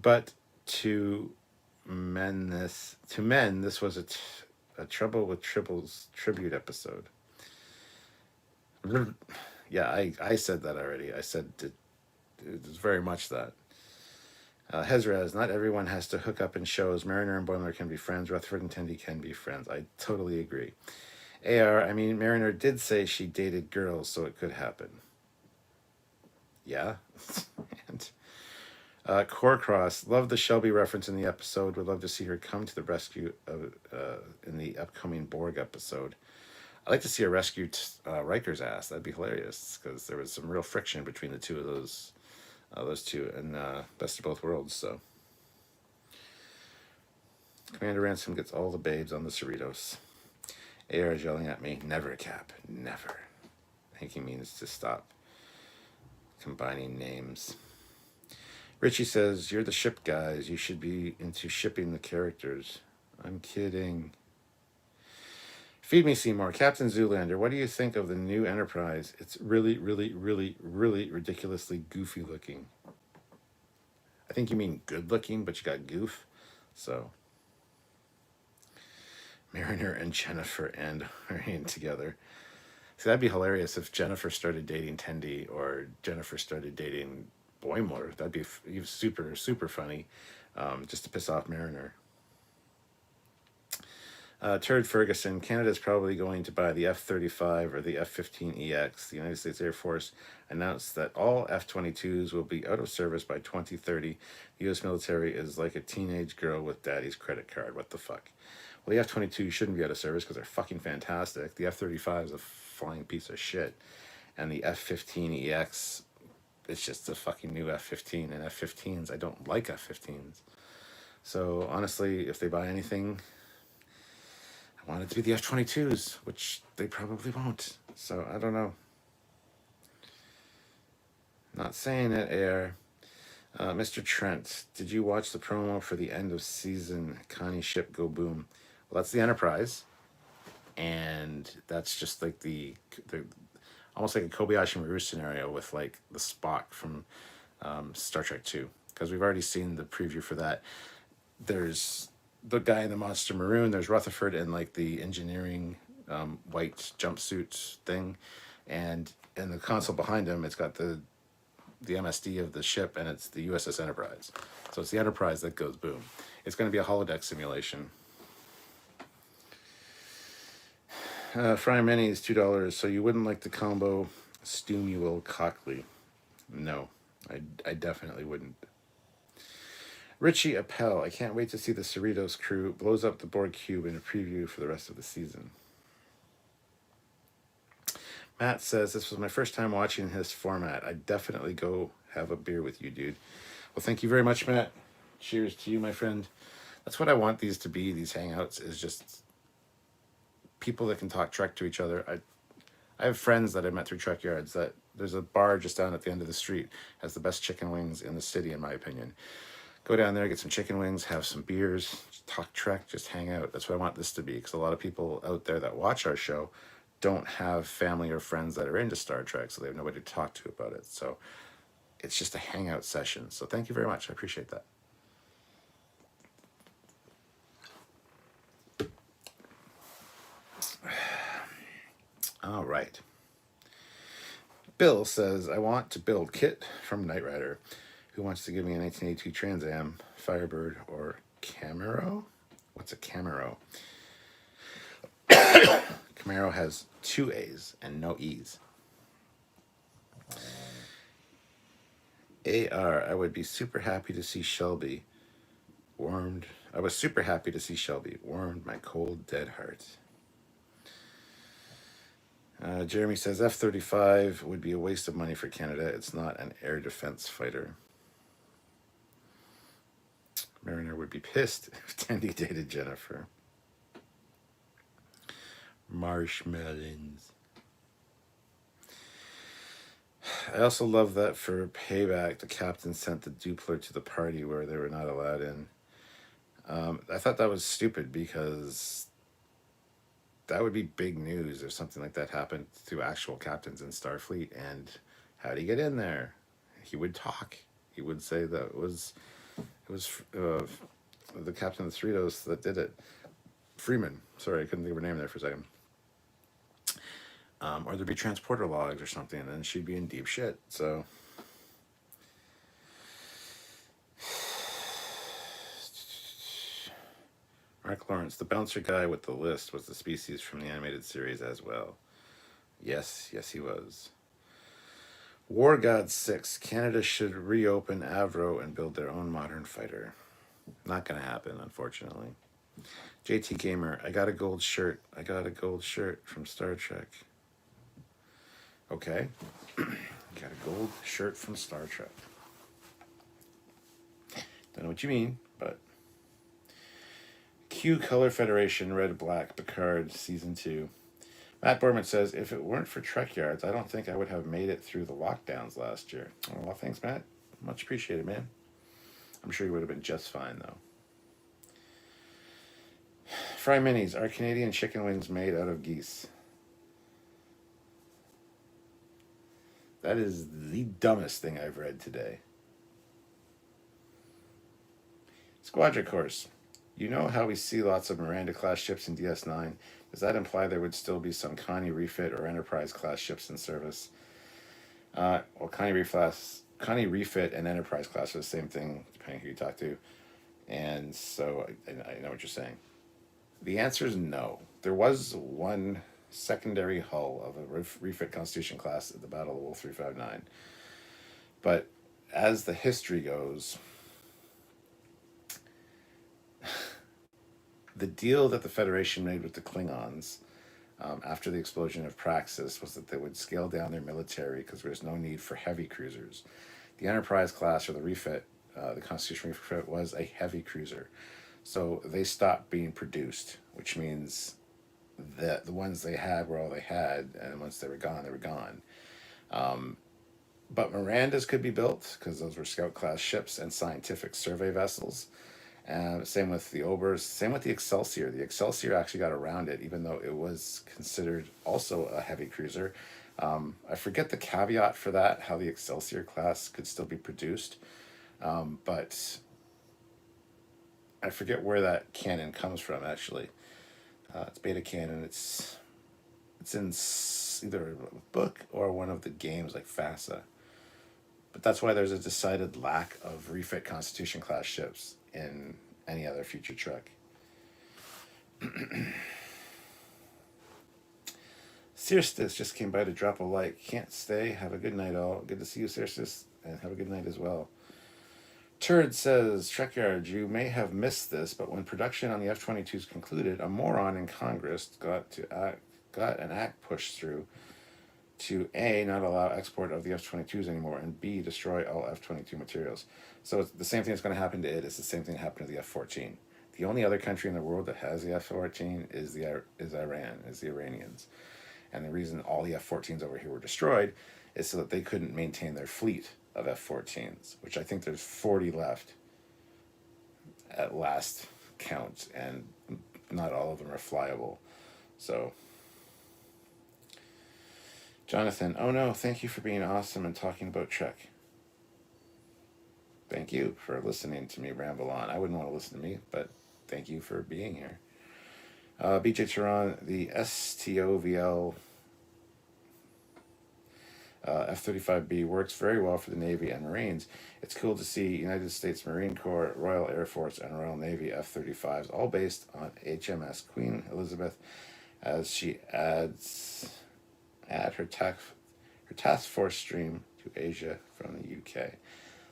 but to men, this was a Trouble with Tribbles tribute episode. Yeah, I said that already. I said it was very much that. Hezraz, not everyone has to hook up in shows. Mariner and Boimler can be friends. Rutherford and Tendi can be friends. I totally agree. AR, I mean, Mariner did say she dated girls, so it could happen. Yeah. And Corecross, love the Shelby reference in the episode. Would love to see her come to the rescue of, in the upcoming Borg episode. I'd like to see her rescue Riker's ass. That'd be hilarious because there was some real friction between the two of those two, and Best of Both Worlds. So Commander Ransom gets all the babes on the Cerritos. AR is yelling at me, never, Cap, never. I think he means to stop combining names. Richie says, you're the ship guys. You should be into shipping the characters. I'm kidding. Feed me, Seymour. Captain Zoolander, what do you think of the new Enterprise? It's really, really, really, really ridiculously goofy looking. I think you mean good looking, but you got goof. So, Mariner and Jennifer and Ariane together. See, that'd be hilarious if Jennifer started dating Tendi or Jennifer started dating Boimler. That'd be super, super funny, just to piss off Mariner. Turd Ferguson, Canada's probably going to buy the F-35 or the F-15EX. The United States Air Force announced that all F-22s will be out of service by 2030. The U.S. military is like a teenage girl with daddy's credit card. What the fuck? Well, the F-22 shouldn't be out of service because they're fucking fantastic. The F-35 is a flying piece of shit. And the F-15EX, it's just a fucking new F-15. And F-15s, I don't like F-15s. So, honestly, if they buy anything, I want it to be the F-22s, which they probably won't. So, I don't know. Not saying it, Air. Mr. Trent, did you watch the promo for the end of season Connie ship go boom? Well, that's the Enterprise. And that's just like the almost like a Kobayashi Maru scenario with like the Spock from Star Trek 2. Because we've already seen the preview for that. There's the guy in the Monster Maroon, there's Rutherford in like the engineering white jumpsuit thing. And in the console behind him, it's got the MSD of the ship, and it's the USS Enterprise. So it's the Enterprise that goes boom. It's going to be a holodeck simulation. Fry Many is $2. So you wouldn't like the combo Stumuel Cockley? No, I definitely wouldn't. Richie Appel, I can't wait to see the Cerritos crew blows up the Borg cube in a preview for the rest of the season. Matt says, this was my first time watching this format. I'd definitely go have a beer with you, dude. Well, thank you very much, Matt. Cheers to you, my friend. That's what I want these to be, these hangouts, is just people that can talk Trek to each other. I have friends that I met through Trekyards that there's a bar just down at the end of the street, has the best chicken wings in the city, in my opinion. Go down there, get some chicken wings, have some beers, talk Trek, just hang out. That's what I want this to be, because a lot of people out there that watch our show don't have family or friends that are into Star Trek, so they have nobody to talk to about it. So it's just a hangout session. So thank you very much. I appreciate that. All right. Bill says, I want to build Kit from Knight Rider. Who wants to give me a 1982 Trans Am, Firebird, or Camaro? What's a Camaro? Camaro has 2 A's and no E's. AR, I would be super happy to see Shelby warmed. I was super happy to see Shelby warmed my cold, dead heart. Jeremy says F-35 would be a waste of money for Canada. It's not an air defense fighter. Mariner would be pissed if Tandy dated Jennifer. Marshmallows. I also love that for payback, the captain sent the Doopler to the party where they were not allowed in. I thought that was stupid because that would be big news if something like that happened to actual captains in Starfleet. And how do you get in there? He would talk. He would say that it was the captain of the Cerritos that did it. Freeman. Sorry, I couldn't think of her name there for a second. Or there'd be transporter logs or something, and then she'd be in deep shit. So, Mark Lawrence, the bouncer guy with the list, was the species from the animated series as well. Yes, he was. War God 6, Canada should reopen Avro and build their own modern fighter. Not gonna happen, unfortunately. JT Gamer, I got a gold shirt from Star Trek. Okay. Got a gold shirt from Star Trek. Don't know what you mean, but... Q Color Federation, Red Black, Picard, Season 2. Matt Borman says, if it weren't for Trekyards, I don't think I would have made it through the lockdowns last year. Oh, well, thanks, Matt. Much appreciated, man. I'm sure you would have been just fine, though. Fry Minis, are Canadian chicken wings made out of geese? That is the dumbest thing I've read today. Squadron Course. You know how we see lots of Miranda-class ships in DS9? Does that imply there would still be some Connie Refit or Enterprise-class ships in service? Well, Connie Refit and Enterprise-class are the same thing, depending who you talk to. And so I know what you're saying. The answer is no. There was one secondary hull of a refit Constitution class at the Battle of Wolf 359. But as the history goes, the deal that the Federation made with the Klingons after the explosion of Praxis was that they would scale down their military because there was no need for heavy cruisers. The Enterprise class, or the refit, the Constitution refit, was a heavy cruiser. So they stopped being produced, which means that the ones they had were all they had, and once they were gone, they were gone. But Mirandas could be built because those were Scout-class ships and scientific survey vessels. Same with the Obers, same with the Excelsior. The Excelsior actually got around it, even though it was considered also a heavy cruiser. I forget the caveat for that, how the Excelsior class could still be produced. But I forget where that canon comes from, actually. It's beta canon. It's in either a book or one of the games like FASA. But that's why there's a decided lack of refit Constitution class ships in any other future Trek. Sirstis just came by to drop a like. Can't stay. Have a good night, all. Good to see you, Sirstis, and have a good night as well. Turd says, Trekyard, you may have missed this, but when production on the F-22s concluded, a moron in Congress got an act pushed through to A, not allow export of the F-22s anymore, and B, destroy all F-22 materials. So it's the same thing that's going to happen to it. It's the same thing that happened to the F-14. The only other country in the world that has the F-14 is Iran, is the Iranians. And the reason all the F-14s over here were destroyed is so that they couldn't maintain their fleet of F-14s, which I think there's 40 left at last count, and not all of them are flyable. So, Jonathan, oh no, thank you for being awesome and talking about Trek. Thank you for listening to me ramble on. I wouldn't want to listen to me, but thank you for being here. BJ Turan, the STOVL F-35B works very well for the Navy and Marines. It's cool to see United States Marine Corps, Royal Air Force, and Royal Navy F-35s, all based on HMS Queen Elizabeth, as she add her task force stream to Asia from the UK.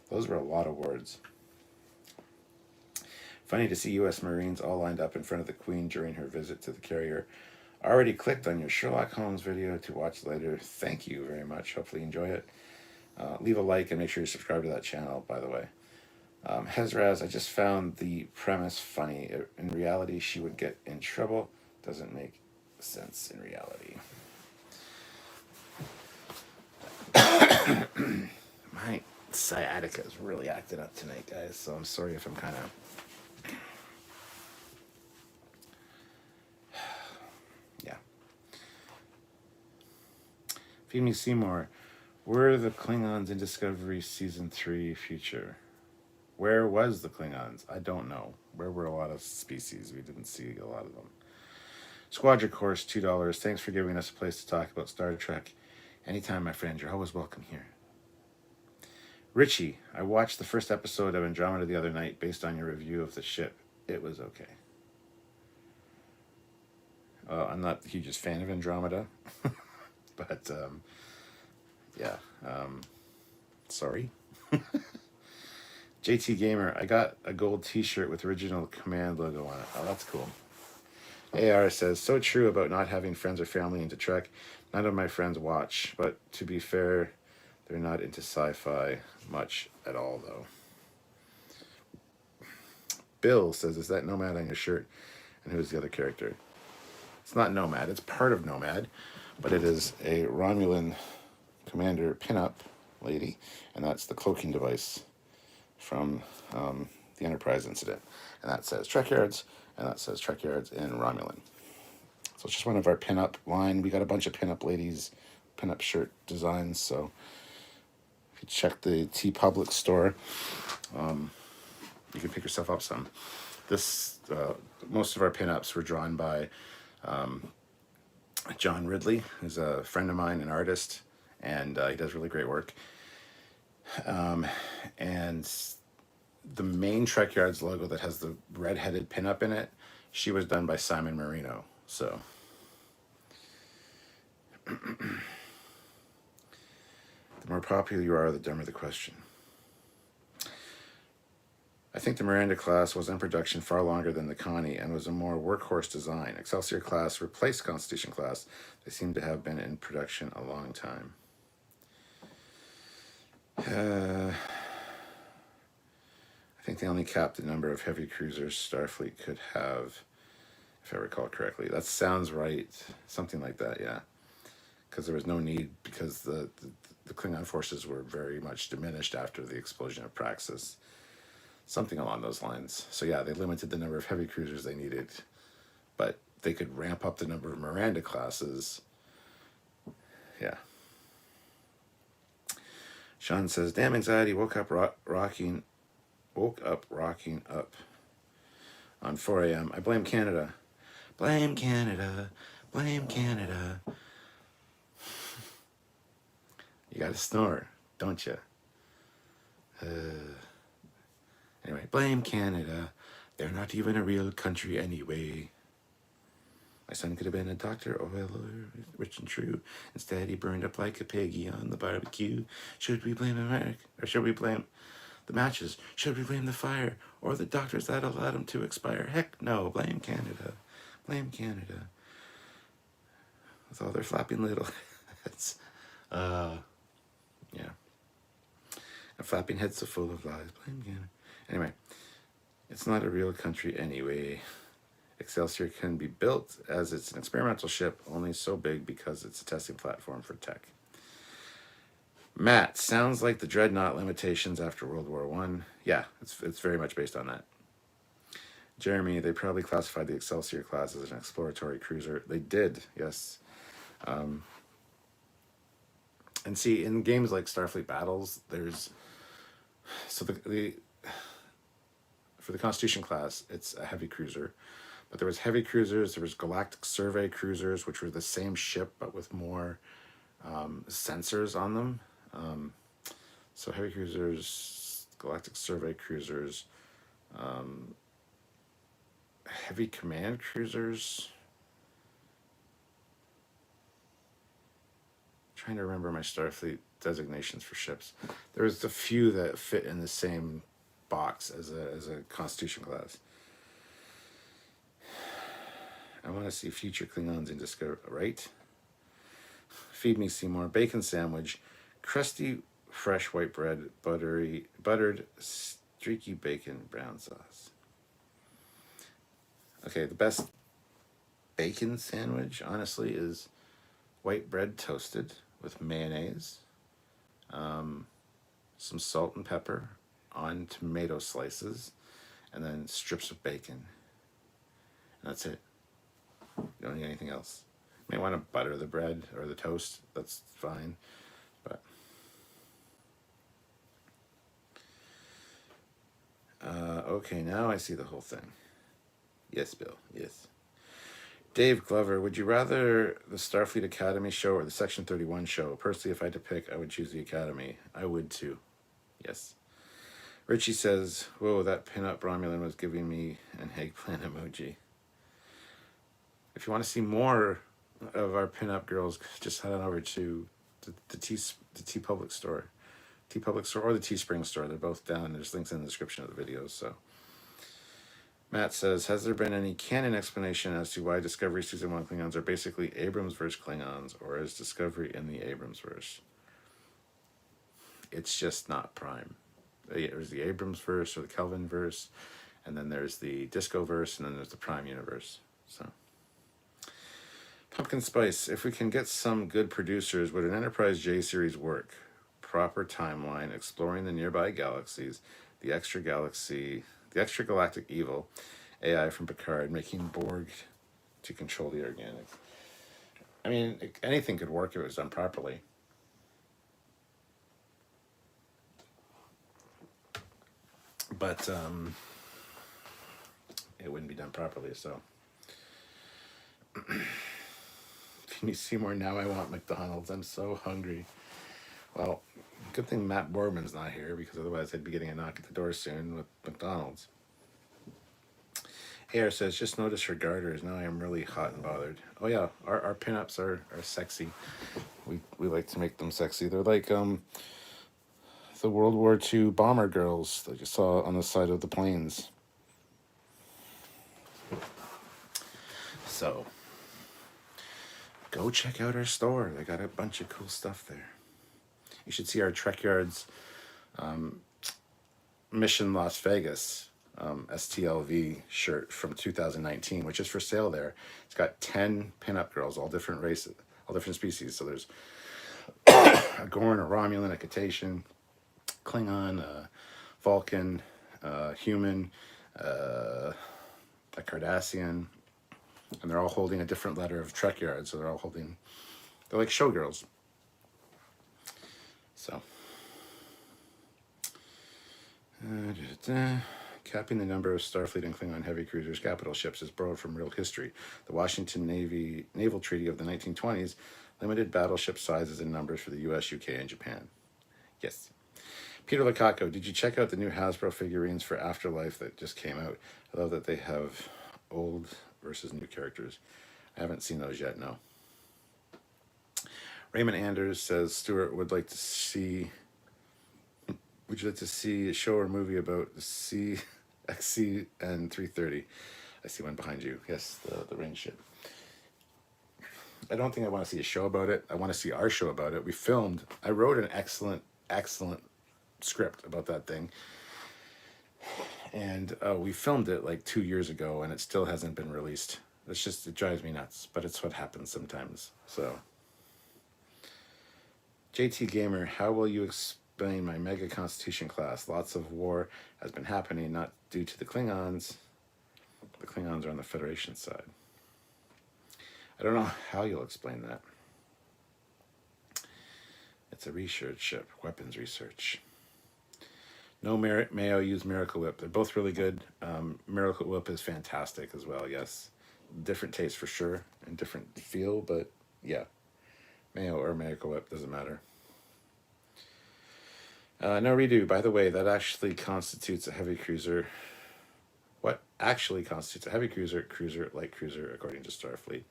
Those were a lot of words. Funny to see U.S. Marines all lined up in front of the Queen during her visit to the carrier. Already clicked on your Sherlock Holmes video to watch later. Thank you very much. Hopefully you enjoy it. Leave a like and make sure you subscribe to that channel, by the way. Hezraz, I just found the premise funny. In reality, she would get in trouble. Doesn't make sense in reality. My sciatica is really acting up tonight, guys, so I'm sorry if I'm kind of... yeah. Feed Me Seymour. Where are the Klingons in Discovery Season 3 future? Where was the Klingons? I don't know. Where were a lot of species? We didn't see a lot of them. Squadron Course, $2. Thanks for giving us a place to talk about Star Trek. Anytime, my friend. You're always welcome here. Richie, I watched the first episode of Andromeda the other night based on your review of the ship. It was okay. I'm not the hugest fan of Andromeda, but yeah. Sorry. JT Gamer, I got a gold t-shirt with original Command logo on it. Oh, that's cool. AR says, so true about not having friends or family into Trek. None of my friends watch, but to be fair, they're not into sci-fi much at all, though. Bill says, is that Nomad on your shirt? And who's the other character? It's not Nomad. It's part of Nomad, but it is a Romulan commander pinup lady, and that's the cloaking device from the Enterprise incident. And that says Trekyards, and that says Trekyards in Romulan. So it's just one of our pinup line. We got a bunch of pinup ladies, pinup shirt designs. So if you check the TeePublic store, you can pick yourself up some. This most of our pinups were drawn by John Ridley, who's a friend of mine, an artist, and he does really great work. And the main Trekyards logo that has the red-headed pinup in it, she was done by Simon Marino. So the more popular you are, the dumber the question. I think the Miranda class was in production far longer than the Connie and was a more workhorse design. Excelsior class replaced Constitution class. They seem to have been in production a long time. I think they only capped the number of heavy cruisers Starfleet could have, if I recall correctly. That sounds right. Something like that, yeah. Because there was no need, because the Klingon forces were very much diminished after the explosion of Praxis. Something along those lines. So yeah, they limited the number of heavy cruisers they needed, but they could ramp up the number of Miranda classes. Yeah. Sean says, damn anxiety, woke up rocking up on 4 a.m. I blame Canada. Blame Canada. Blame Canada. You gotta snore, don't you? Anyway, blame Canada. They're not even a real country anyway. My son could have been a doctor, oil, rich and true. Instead, he burned up like a piggy on the barbecue. Should we blame America? Or should we blame the matches? Should we blame the fire? Or the doctors that allowed him to expire? Heck no, blame Canada. Blame Canada. With all their flapping little heads. Yeah. And flapping heads so full of lies. Blame Canada. Anyway, it's not a real country anyway. Excelsior can be built as it's an experimental ship, only so big because it's a testing platform for tech. Matt, sounds like the Dreadnought limitations after World War I. Yeah, it's very much based on that. Jeremy, they probably classified the Excelsior class as an exploratory cruiser. They did, yes. And see, in games like Starfleet Battles, there's... So for the Constitution class, it's a heavy cruiser. But there was heavy cruisers, there was Galactic Survey cruisers, which were the same ship, but with more sensors on them. So heavy cruisers, Galactic Survey cruisers, heavy command cruisers. I'm trying to remember my Starfleet designations for ships. There was a few that fit in the same box as a Constitution class. I want to see future Klingons in Discovery, right? Feed me Seymour. Bacon sandwich. Crusty fresh white bread. Buttered streaky bacon brown sauce. Okay, the best bacon sandwich, honestly, is white bread toasted with mayonnaise, some salt and pepper on tomato slices, and then strips of bacon. And that's it. You don't need anything else. You may want to butter the bread or the toast. That's fine. But okay, now I see the whole thing. Yes, Bill. Yes. Dave Glover, would you rather the Starfleet Academy show or the Section 31 show? Personally, if I had to pick, I would choose the Academy. I would too. Yes. Richie says, whoa, that pinup Romulan was giving me an eggplant emoji. If you want to see more of our pinup girls, just head on over to the T Public store. T Public store or the Teespring store. They're both down. There's links in the description of the videos. So Matt says, has there been any canon explanation as to why Discovery Season 1 Klingons are basically Abrams-verse Klingons, or is Discovery in the Abrams-verse? It's just not Prime. There's the Abrams-verse or the Kelvin-verse, and then there's the Disco-verse, and then there's the Prime universe. So, Pumpkin Spice, if we can get some good producers, would an Enterprise J series work? Proper timeline, exploring the nearby galaxies, the extragalactic evil, AI from Picard, making Borg to control the organics. I mean, anything could work if it was done properly. But it wouldn't be done properly, so. Can you see more now? I want McDonald's. I'm so hungry. Well, good thing Matt Borman's not here, because otherwise I'd be getting a knock at the door soon with McDonald's. AR says, just notice her garters. Now I am really hot and bothered. Oh yeah, our pinups are sexy. We like to make them sexy. They're like the World War II bomber girls that you saw on the side of the planes. So, go check out our store. They got a bunch of cool stuff there. You should see our Trekyards Mission Las Vegas STLV shirt from 2019, which is for sale there. It's got 10 pinup girls, all different races, all different species. So there's a Gorn, a Romulan, a Cetacean, Klingon, a Vulcan, a human, a Cardassian, and they're all holding a different letter of Trekyard. So they're like showgirls. So, capping the number of Starfleet and Klingon heavy cruisers capital ships is borrowed from real history. The Washington Naval Treaty of the 1920s limited battleship sizes and numbers for the US, UK, and Japan. Yes. Peter Lukaku, did you check out the new Hasbro figurines for Afterlife that just came out? I love that they have old versus new characters. I haven't seen those yet, no. Raymond Anders says, Stuart would like to see... Would you like to see a show or movie about the XC and 330? I see one behind you. Yes, the range ship. I don't think I want to see a show about it. I want to see our show about it. I wrote an excellent script about that thing. And we filmed it like 2 years ago, and it still hasn't been released. It drives me nuts, but it's what happens sometimes. So, JT Gamer, how will you explain my Mega Constitution class? Lots of war has been happening, not due to the Klingons. The Klingons are on the Federation side. I don't know how you'll explain that. It's a research ship, weapons research. No Merit Mayo use Miracle Whip. They're both really good. Miracle Whip is fantastic as well, yes. Different taste for sure, and different feel, but yeah. Mayo or Miracle Whip, doesn't matter. No redo. By the way, that actually constitutes a heavy cruiser. What actually constitutes a heavy cruiser, light cruiser, according to Starfleet?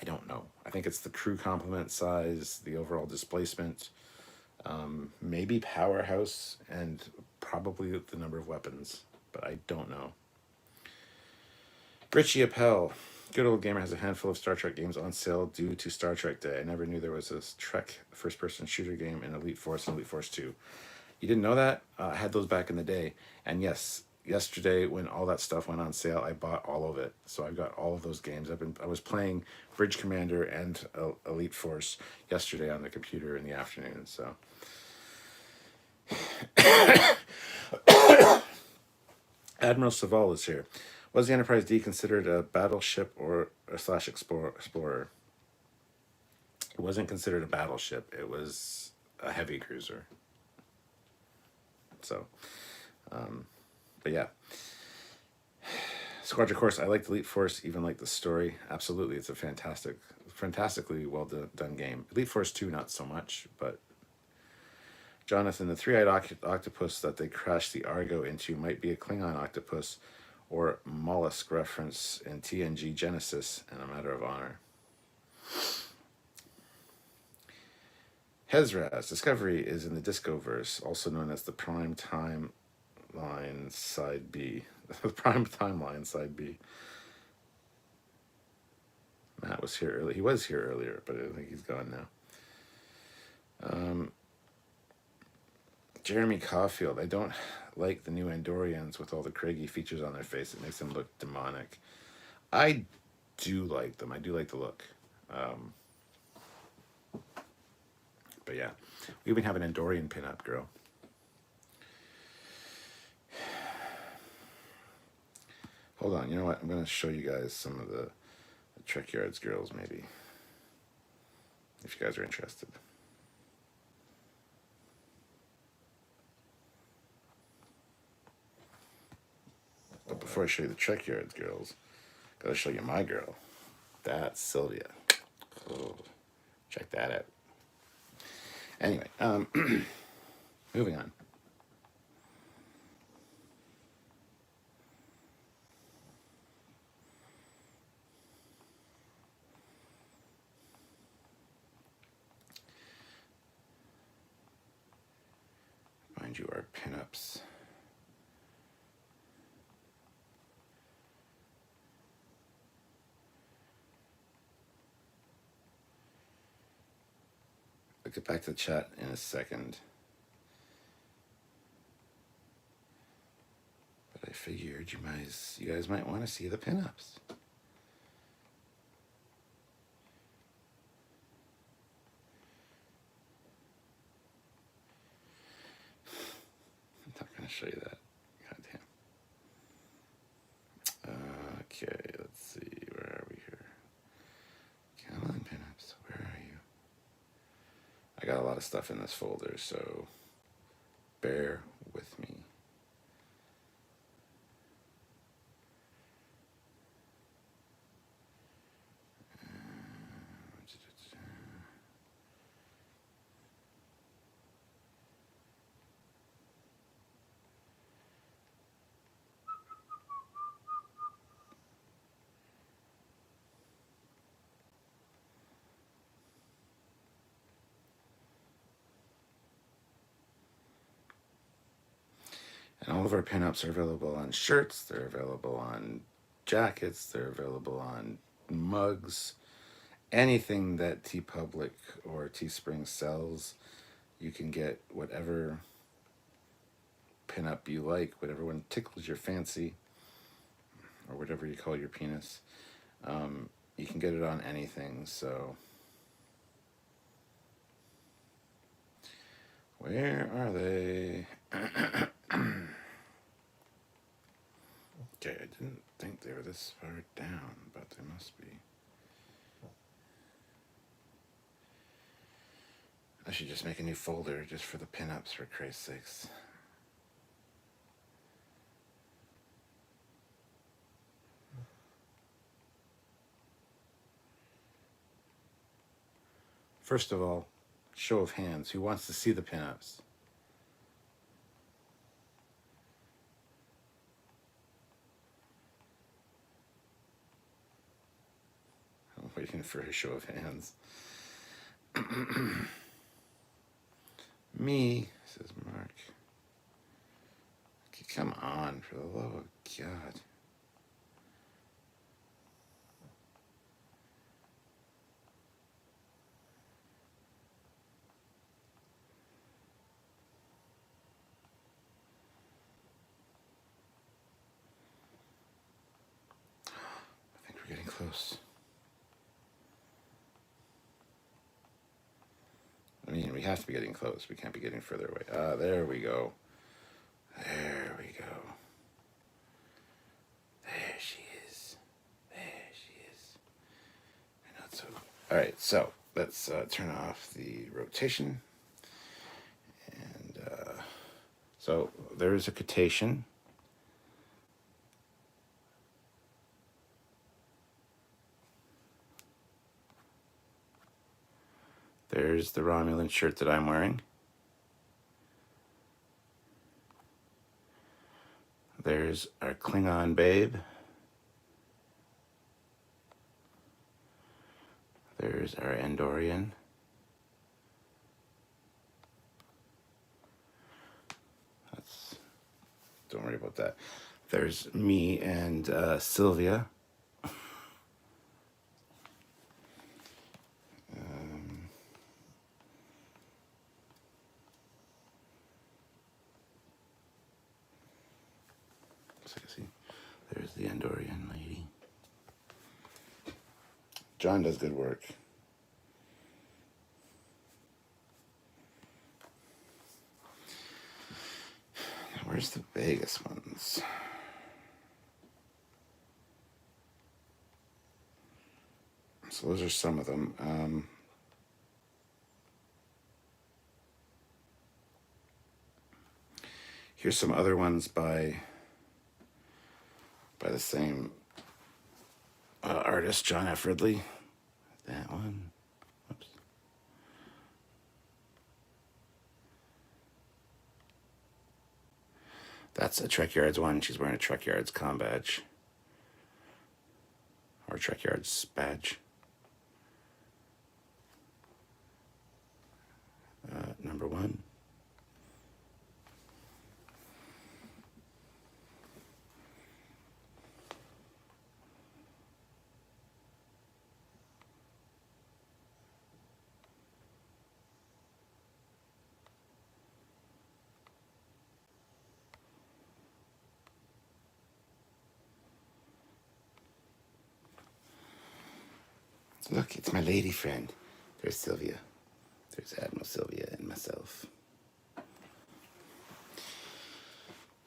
I don't know. I think it's the crew complement size, the overall displacement, maybe powerhouse, and probably the number of weapons, but I don't know. Richie Appel, Good Old Gamer has a handful of Star Trek games on sale due to Star Trek Day. I never knew there was a Trek first-person shooter game in Elite Force and Elite Force 2. You didn't know that? I had those back in the day. And yes, yesterday when all that stuff went on sale, I bought all of it. So I've got all of those games. I was playing Bridge Commander and Elite Force yesterday on the computer in the afternoon. So Admiral Saval is here. Was the Enterprise D considered a battleship or a slash explorer? It wasn't considered a battleship. It was a heavy cruiser. So, but yeah. Squadron Course, I liked Elite Force, even like the story. Absolutely, it's a fantastically well done game. Elite Force 2, not so much, but Jonathan, the three-eyed octopus that they crashed the Argo into might be a Klingon octopus or mollusk reference in TNG Genesis and A Matter of Honor. Hezraz, Discovery is in the Discoverse, also known as the Prime Timeline Side B. The Prime Timeline Side B. Matt was here earlier. He was here earlier, but I think he's gone now. Jeremy Caulfield, I don't like the new Andorians with all the Craigie features on their face. It makes them look demonic. I do like them. I do like the look. But yeah, we even have an Andorian pinup girl. Hold on, you know what? I'm going to show you guys some of the Trekyards girls, maybe, if you guys are interested. But before I show you the Trekyards girls, I gotta show you my girl. That's Sylvia. Oh, check that out. Anyway, moving on. Mind you, our pinups. I'll get back to the chat in a second. But I figured you guys might want to see the pinups. I'm not going to show you that. Goddamn. Okay, let's see. Where are we here? Come on, pinups. Where are you? I got a lot of stuff in this folder, so bear with me. And all of our pinups are available on shirts, they're available on jackets, they're available on mugs, anything that TeePublic or Teespring sells. You can get whatever pinup you like, whatever one tickles your fancy, or whatever you call your penis. You can get it on anything, so... Where are they? Okay, I didn't think they were this far down, but they must be. I should just make a new folder just for the pinups, for Christ's sakes. First of all, show of hands. Who wants to see the pinups? I'm waiting for a show of hands. Me, says Mark. Okay, come on, for the love of God. close. I mean, we have to be getting close. We can't be getting further away. There we go. There we go. There she is. There she is. Not so. All right, so let's turn off the rotation. And so there's a quotation. There's the Romulan shirt that I'm wearing. There's our Klingon babe. There's our Andorian. Don't worry about that. There's me and Sylvia. So you see, there's the Andorian lady. John does good work. Where's the Vegas ones? So those are some of them. Here's some other ones by the same artist, John F. Ridley. That one. Whoops. That's a Trekyards one. She's wearing a Trekyards comm badge. Or Trekyards badge. Number one. Look, it's my lady friend. There's Sylvia. There's Admiral Sylvia and myself.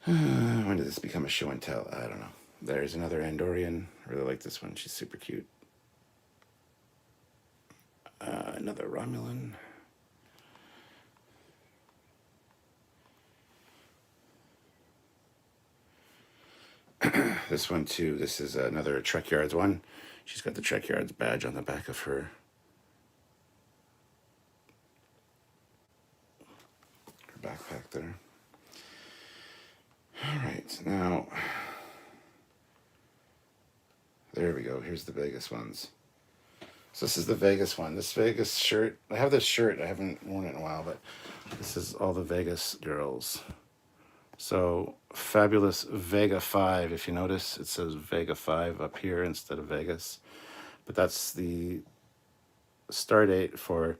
When did this become a show and tell? I don't know. There's another Andorian. I really like this one. She's super cute. Another Romulan. This one too. This is another Trekyards one. She's got the Trekyards badge on the back of her backpack there. All right, now there we go. Here's the Vegas ones. So this is the Vegas one. This Vegas shirt. I have this shirt. I haven't worn it in a while, but this is all the Vegas girls. So Fabulous Vega 5, if you notice, it says Vega 5 up here instead of Vegas. But that's the star date for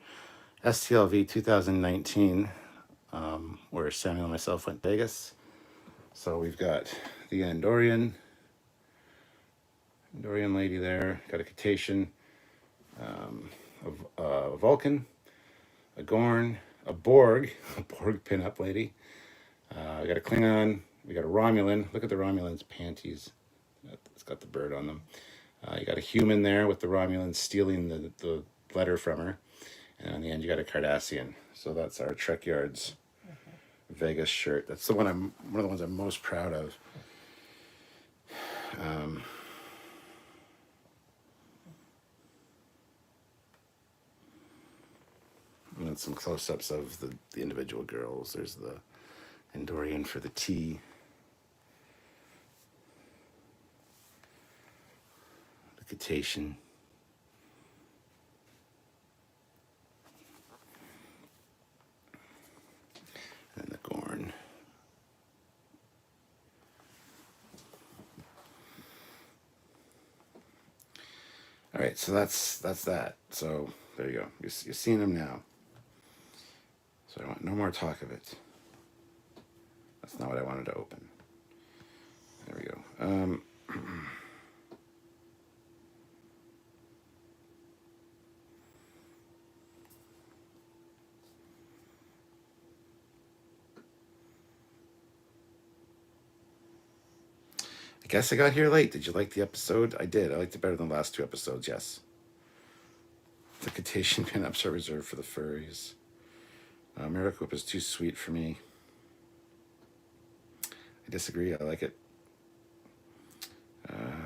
STLV 2019, where Samuel and myself went Vegas. So we've got the Andorian lady there, got a quotation, a Vulcan, a Gorn, a Borg pinup lady. We got a Klingon, we got a Romulan. Look at the Romulan's panties. It's got the bird on them. You got a human there with the Romulan stealing the letter from her. And on the end, you got a Cardassian. So that's our Trekyards Vegas shirt. That's the one one of the ones I'm most proud of. And then some close-ups of the individual girls. There's the Andorian for the T. The quotation. And the Gorn. All right, so that's that. So there you go. You're seeing them now. So I want no more talk of it. That's not what I wanted to open. There we go. guess I got here late. Did you like the episode? I did. I liked it better than the last two episodes, yes. The Cetacean pinups are reserved for the furries. Miracle Whip is too sweet for me. I disagree. I like it.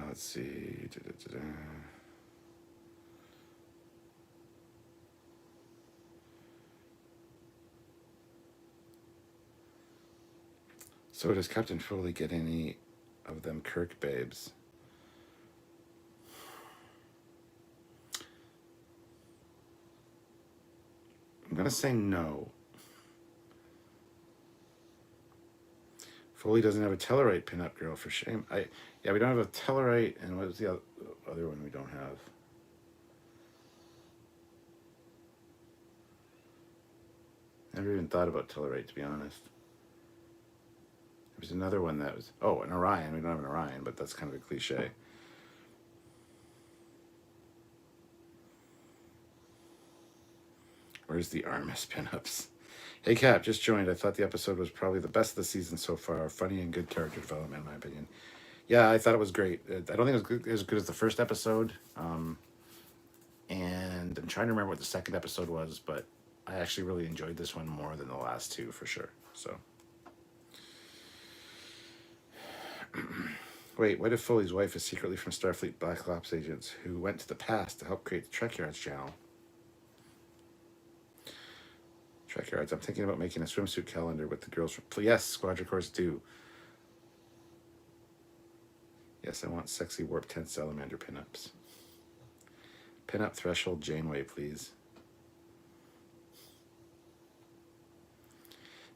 Let's see. So does Captain Foley get any of them Kirk babes? I'm going to say no. Foley doesn't have a Tellarite pinup girl, for shame. Yeah, we don't have a Tellarite, and what was the other one we don't have? Never even thought about Tellarite, to be honest. There's another one that was... Oh, an Orion. We don't have an Orion, but that's kind of a cliche. Where's the Armis pinups? Hey, Cap, just joined. I thought the episode was probably the best of the season so far. Funny and good character development, in my opinion. Yeah, I thought it was great. I don't think it was as good as the first episode. And I'm trying to remember what the second episode was, but I actually really enjoyed this one more than the last two, for sure. So... Wait, what if Foley's wife is secretly from Starfleet Black Ops agents who went to the past to help create the Trekyards channel? Trekyards. I'm thinking about making a swimsuit calendar with the girls from... Yes, Squadricors do. Yes, I want sexy Warp 10 Salamander pinups. Pinup Threshold Janeway, please.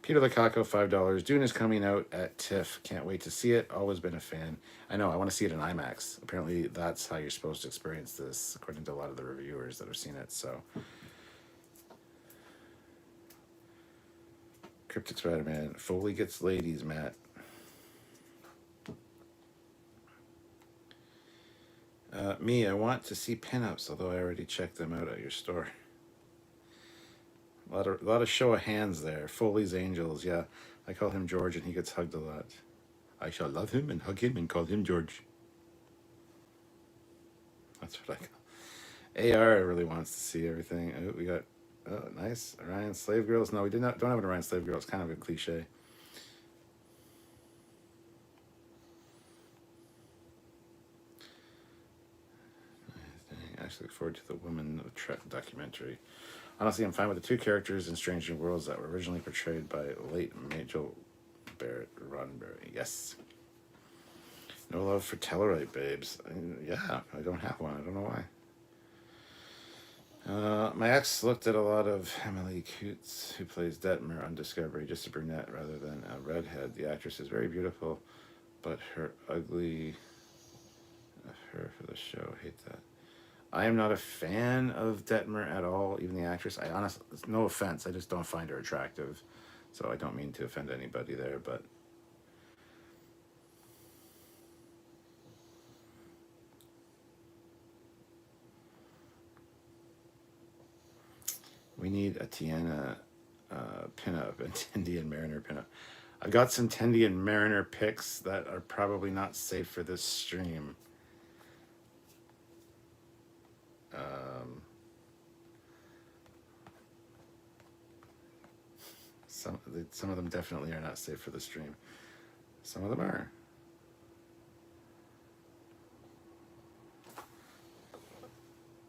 Peter Lukaku, $5. Dune is coming out at TIFF. Can't wait to see it. Always been a fan. I know, I want to see it in IMAX. Apparently, that's how you're supposed to experience this, according to a lot of the reviewers that have seen it. So, Cryptic Spider-Man. Foley gets ladies, Matt. Me, I want to see pinups, although I already checked them out at your store. A lot of show of hands there. Foley's Angels, yeah. I call him George, and he gets hugged a lot. I shall love him and hug him and call him George. That's what I call. AR really wants to see everything. Oh, we got nice Orion Slave Girls. No, we don't have an Orion Slave Girl. It's kind of a cliche. I actually look forward to the Woman of Trek documentary. Honestly, I'm fine with the two characters in Strange New Worlds that were originally portrayed by late Majel Roddenberry. Yes. No love for Tellarite babes. Yeah, I don't have one. I don't know why. My ex looked at a lot of Emily Coots, who plays Detmer on Discovery, just a brunette rather than a redhead. The actress is very beautiful, but her ugly of her for the show. I hate that. I am not a fan of Detmer at all, even the actress. I honestly, no offense, I just don't find her attractive. So I don't mean to offend anybody there, but... We need a Tiana pinup, a Tendi and Mariner pinup. I've got some Tendi and Mariner pics that are probably not safe for this stream. Some of them definitely are not safe for the stream. Some of them are.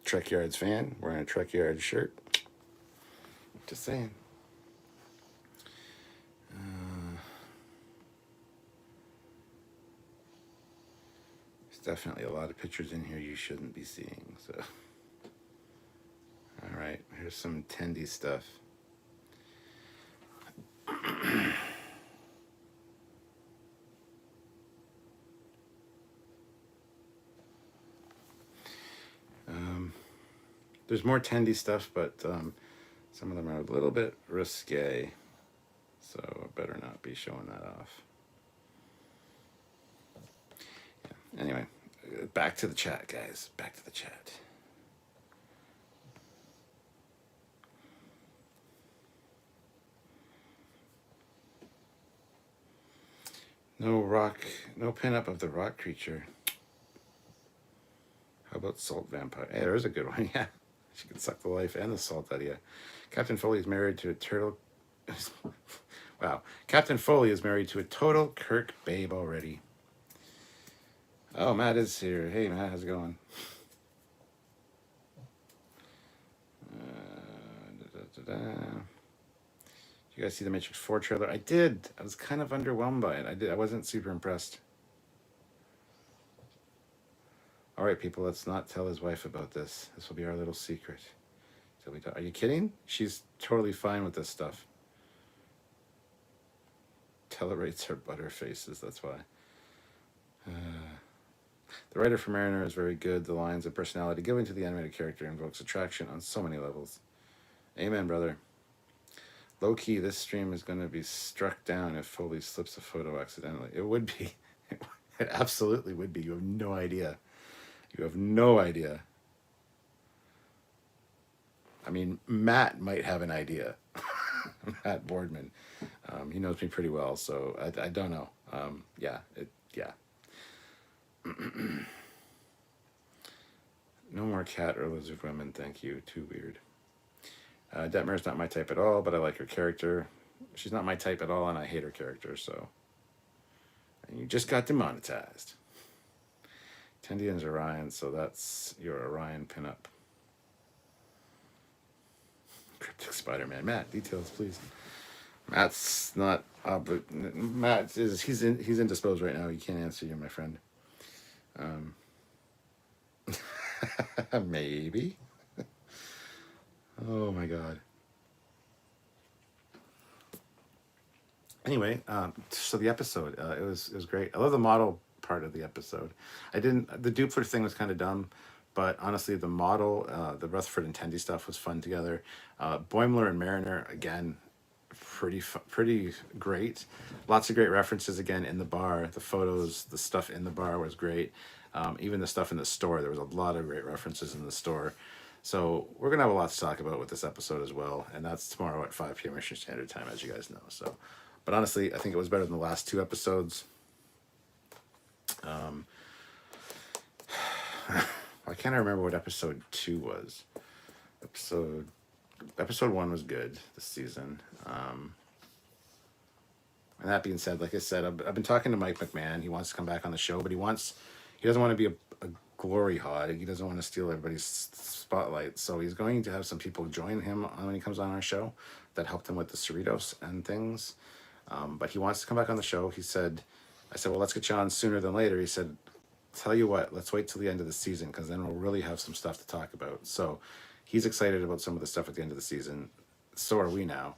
Trekyards fan, wearing a Trekyards shirt. Just saying. There's definitely a lot of pictures in here you shouldn't be seeing. So, all right, here's some Tendi stuff. There's more Tendi stuff, but some of them are a little bit risque, so I better not be showing that off. Yeah. Anyway, back to the chat, guys. Back to the chat. No pinup of the rock creature. How about salt vampire? Hey, there's a good one. Yeah, she can suck the life and the salt out of you. Captain Foley is married to a turtle. Wow, Captain Foley is married to a total Kirk babe already. Oh, Matt is here. Hey, Matt, how's it going? You guys see the Matrix 4 trailer? I did. I was kind of underwhelmed by it. I wasn't super impressed. All right, people, let's not tell his wife about this. This will be our little secret. Are you kidding? She's totally fine with this stuff. Tolerates her butter faces, that's why. The writer for Mariner is very good. The lines and personality given to the animated character invokes attraction on so many levels. Amen, brother. Low key, this stream is going to be struck down if Foley slips a photo accidentally. It would be. It absolutely would be. You have no idea. You have no idea. I mean, Matt might have an idea. Matt Boardman. He knows me pretty well, so I don't know. Yeah. No more cat or lizard women, thank you. Too weird. Detmer's not my type at all, but I like her character. She's not my type at all, and I hate her character, so. And you just got demonetized. Tendian's Orion, so that's your Orion pinup. Cryptic Spider-Man. Matt, details, please. Matt's not... Matt is... He's indisposed right now. He can't answer you, my friend. Maybe. Oh my god. Anyway, so the episode, it was great. I love the model part of the episode. The Doopler thing was kind of dumb, but honestly, the model, the Rutherford and Tendi stuff was fun together. Boimler and Mariner, again, pretty great. Lots of great references again in the bar. The photos, the stuff in the bar was great. Even the stuff in the store, there was a lot of great references in the store. So we're going to have a lot to talk about with this episode as well. And that's tomorrow at 5 p.m. Eastern Standard Time, as you guys know. So, but honestly, I think it was better than the last two episodes. I can't remember what episode 2 was. Episode 1 was good this season. And that being said, like I said, I've been talking to Mike McMahon. He wants to come back on the show, but he doesn't want to be a glory hog. He doesn't want to steal everybody's spotlight. So he's going to have some people join him when he comes on our show that helped him with the Cerritos and things. But he wants to come back on the show. I said, well, let's get you on sooner than later. He said, tell you what, let's wait till the end of the season, because then we'll really have some stuff to talk about. So he's excited about some of the stuff at the end of the season. So are we now.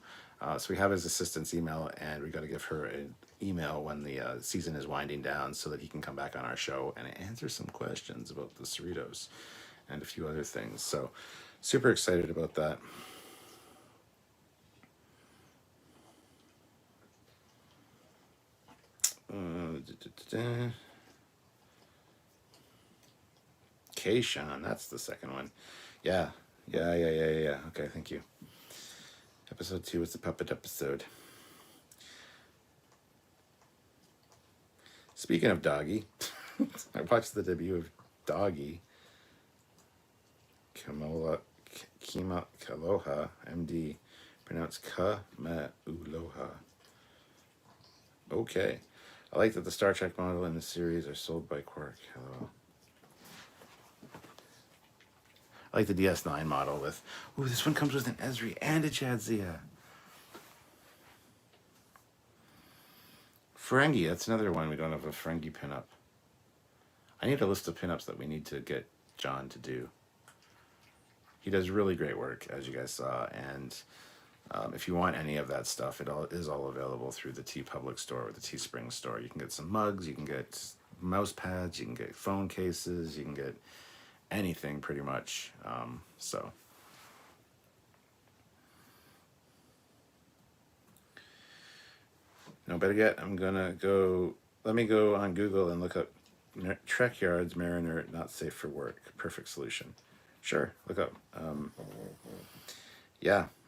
So we have his assistant's email, and we got to give her an email when the season is winding down so that he can come back on our show and answer some questions about the Cerritos and a few other things. So super excited about that. K-Sean, that's the second one. Yeah. Okay, thank you. Episode 2 is the puppet episode. Speaking of Doggy, I watched the debut of Doggy. Kaloha, MD, pronounced Ka-ma-uloha. Okay. I like that the Star Trek model in the series are sold by Quark. Hello. I like the DS9 model with... Ooh, this one comes with an Ezri and a Jadzia. Ferengi, that's another one we don't have a Ferengi pinup. I need a list of pinups that we need to get John to do. He does really great work, as you guys saw, and if you want any of that stuff, it is all available through the TeePublic store or the Teespring store. You can get some mugs, you can get mouse pads, you can get phone cases, you can get anything pretty much. So no, better yet, let me go on Google and look up Trekyards Mariner not safe for work. Perfect solution. Sure, look up.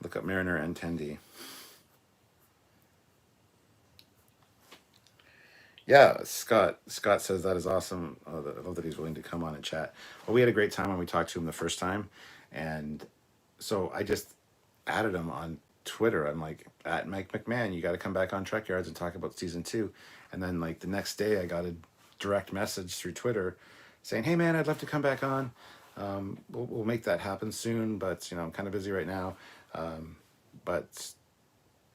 Look up Mariner and Tendi. Yeah, Scott. Scott says that is awesome. I love that he's willing to come on and chat. Well, we had a great time when we talked to him the first time, and so I just added him on Twitter. I'm like, at Mike McMahon, you got to come back on Trekyards and talk about season two. And then like the next day, I got a direct message through Twitter saying, "Hey man, I'd love to come back on. We'll make that happen soon, but I'm kind of busy right now. But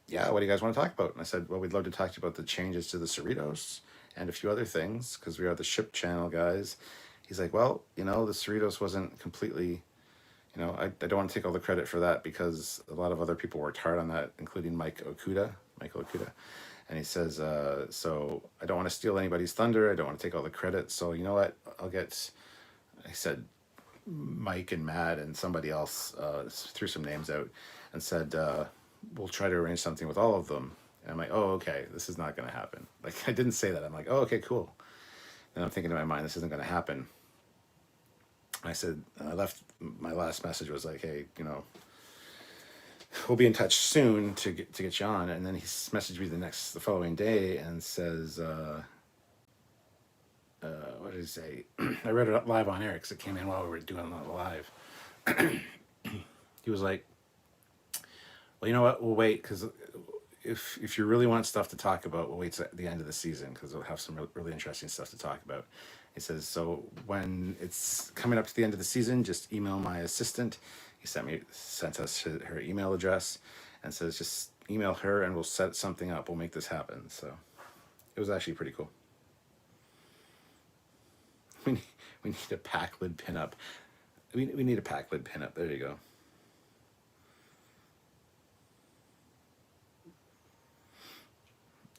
yeah, what do you guys want to talk about?" And I said, well, we'd love to talk to you about the changes to the Cerritos and a few other things because we are the ship channel guys. He's like, well, the Cerritos wasn't completely, I don't want to take all the credit for that because a lot of other people worked hard on that, including Michael Okuda. And he says, so I don't want to steal anybody's thunder. I don't want to take all the credit. So you know what? I said, Mike and Matt and somebody else threw some names out and said, we'll try to arrange something with all of them. And I'm like, oh, okay, this is not going to happen. Like, I didn't say that. I'm like, oh, okay, cool. And I'm thinking in my mind, this isn't going to happen. I said, I left, my last message was like, hey, we'll be in touch soon to get you on. And then he messaged me the following day and says, what did he say? I read it up live on air because it came in while we were doing it live. He was like, well, you know what? We'll wait because if you really want stuff to talk about, we'll wait to the end of the season because we'll have some really interesting stuff to talk about. He says, so when it's coming up to the end of the season, just email my assistant. He sent us her email address and says, just email her and we'll set something up. We'll make this happen. So it was actually pretty cool. We need a pack lid pinup. We need a pack lid pinup. There you go.